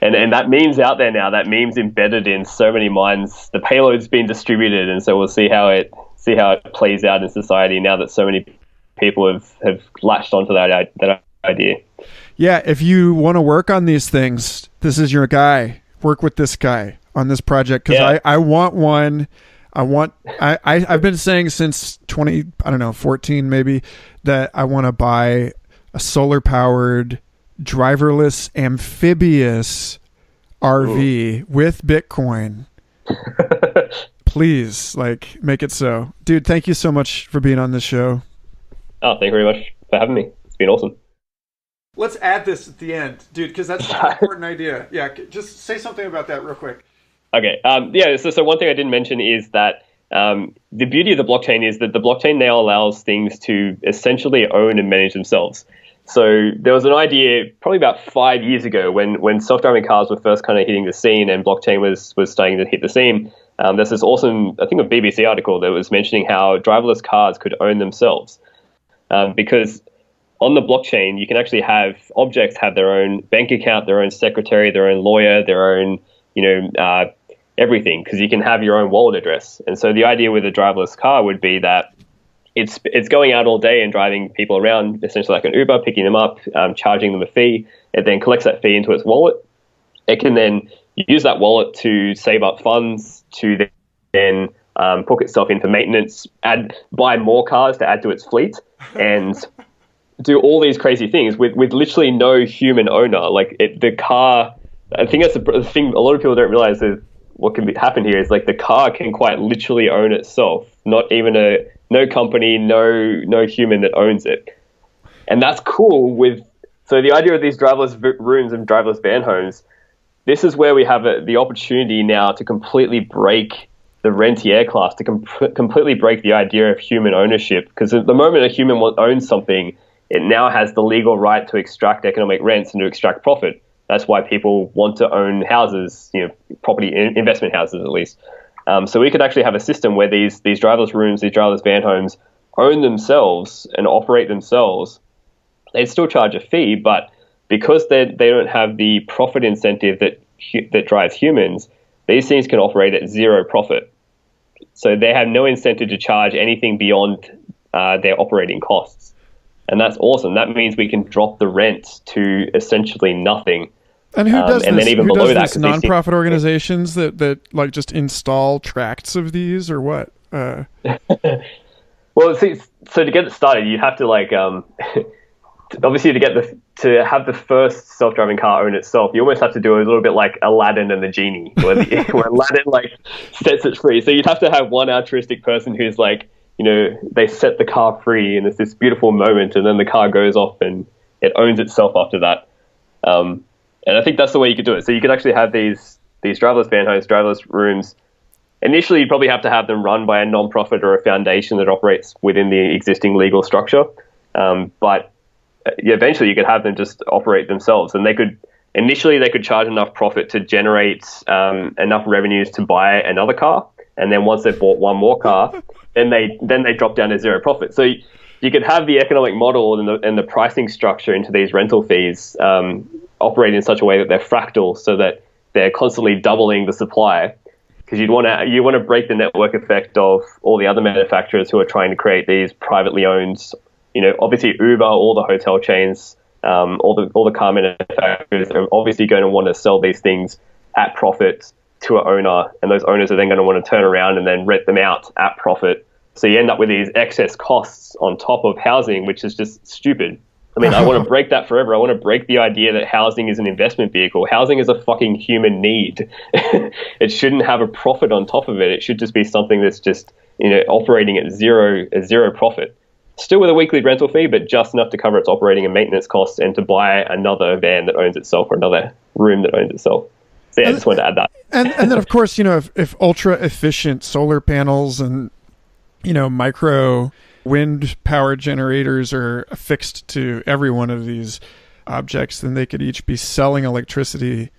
and that meme's out there now. That meme's embedded in so many minds. The payload's been distributed, and so we'll see how it plays out in society now that so many people have latched onto that idea. Yeah, if you want to work on these things, this is your guy. Work with this guy on this project, because I want one. I've been saying since 14 maybe, that I want to buy a solar powered driverless amphibious RV with Bitcoin. Please, make it so. Dude, thank you so much for being on this show. Oh, thank you very much for having me. It's been awesome. Let's add this at the end, dude, because that's an important idea. Yeah, just say something about that real quick. Okay. So one thing I didn't mention is that the beauty of the blockchain is that the blockchain now allows things to essentially own and manage themselves. So there was an idea probably about 5 years ago when self-driving cars were first kind of hitting the scene and blockchain was starting to hit the scene. There's this awesome, I think, a BBC article that was mentioning how driverless cars could own themselves. Because on the blockchain, you can actually have objects have their own bank account, their own secretary, their own lawyer, their own, everything, because you can have your own wallet address. And so the idea with a driverless car would be that it's going out all day and driving people around, essentially like an Uber, picking them up, charging them a fee. It then collects that fee into its wallet. It can then use that wallet to save up funds to then book itself into maintenance, buy more cars to add to its fleet, and do all these crazy things with literally no human owner. The car, I think that's the thing a lot of people don't realize is what can happen here is the car can quite literally own itself. Not even no company, no human that owns it. And that's cool so the idea of these driverless rooms and driverless van homes, this is where we have the opportunity now to completely break the rentier class, to completely break the idea of human ownership. Because at the moment a human owns something, it now has the legal right to extract economic rents and to extract profit. That's why people want to own houses, property, investment houses at least. So we could actually have a system where these driverless rooms, these driverless van homes own themselves and operate themselves. They'd still charge a fee, but because they don't have the profit incentive that drives humans, these things can operate at zero profit. So they have no incentive to charge anything beyond their operating costs. And that's awesome. That means we can drop the rent to essentially nothing. And who does and this? Then even who below does that, this? Nonprofit organizations that just install tracts of these, or what? Well, see, so to get it started, you have to obviously to have the first self-driving car own itself, you almost have to do a little bit like Aladdin and the genie, where Aladdin sets it free. So you'd have to have one altruistic person who's they set the car free, and it's this beautiful moment, and then the car goes off and it owns itself after that. And I think that's the way you could do it. So you could actually have these driverless van homes, driverless rooms. Initially, you'd probably have to have them run by a non-profit or a foundation that operates within the existing legal structure. But eventually, you could have them just operate themselves, and they could charge enough profit to generate enough revenues to buy another car. And then once they've bought one more car, then they drop down to zero profit. So you could have the economic model and the pricing structure into these rental fees operate in such a way that they're fractal, so that they're constantly doubling the supply. Because you want to break the network effect of all the other manufacturers who are trying to create these privately owned, obviously Uber, all the hotel chains, all the car manufacturers are obviously going to want to sell these things at profit to an owner, and those owners are then going to want to turn around and then rent them out at profit. So you end up with these excess costs on top of housing, which is just stupid. I mean, I want to break that forever. I want to break the idea that housing is an investment vehicle. Housing is a fucking human need. It shouldn't have a profit on top of it. It should just be something that's just, operating at zero profit. Still with a weekly rental fee, but just enough to cover its operating and maintenance costs and to buy another van that owns itself or another room that owns itself. So yeah, I just wanted to add that. And then, of course, if ultra efficient solar panels and, micro wind power generators are affixed to every one of these objects, then they could each be selling electricity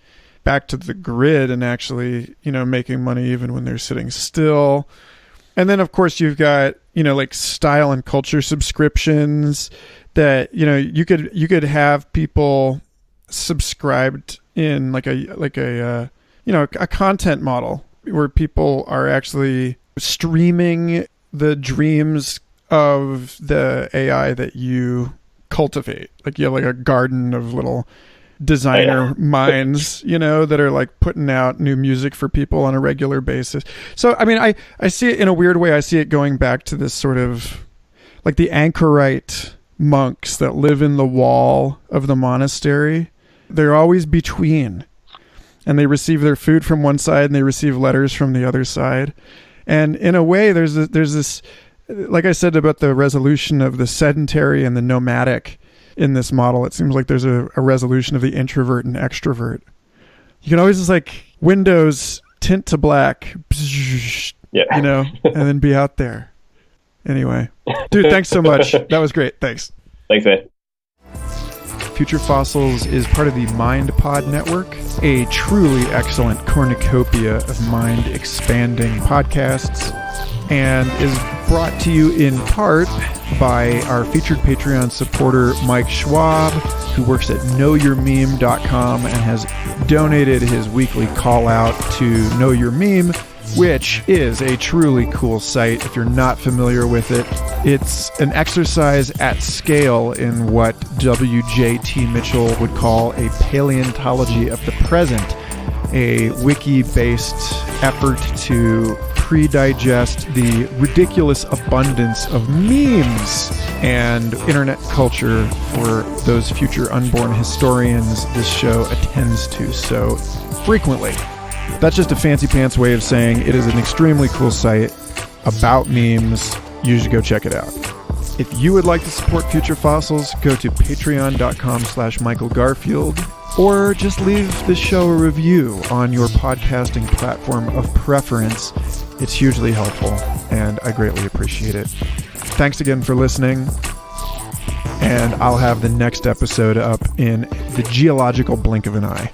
back to the grid and actually, making money even when they're sitting still. And then, of course, you've got, like style and culture subscriptions that, you could have people subscribed in like a content model where people are actually streaming the dreams of the AI that you cultivate. Like you have like a garden of little designer minds, that are like putting out new music for people on a regular basis. So, I mean, I see it in a weird way. I see it going back to this sort of like the anchorite monks that live in the wall of the monastery. They're always between, and they receive their food from one side and they receive letters from the other side. And in a way, there's this, like I said about the resolution of the sedentary and the nomadic in this model, it seems like there's a resolution of the introvert and extrovert. You can always just like Windows tint to black, and then be out there. Anyway, dude, thanks so much. That was great. Thanks. Thanks, man. Future Fossils is part of the MindPod Network, a truly excellent cornucopia of mind-expanding podcasts, and is brought to you in part by our featured Patreon supporter, Mike Schwab, who works at knowyourmeme.com and has donated his weekly call-out to Know Your Meme, which is a truly cool site. If you're not familiar with it, it's an exercise at scale in what W.J.T. Mitchell would call a paleontology of the present, a wiki-based effort to pre-digest the ridiculous abundance of memes and internet culture for those future unborn historians this show attends to so frequently. That's just a fancy pants way of saying it is an extremely cool site about memes. You should go check it out. If you would like to support Future Fossils, go to patreon.com/Michael Garfield, or just leave the show a review on your podcasting platform of preference. It's hugely helpful, and I greatly appreciate it. Thanks again for listening, and I'll have the next episode up in the geological blink of an eye.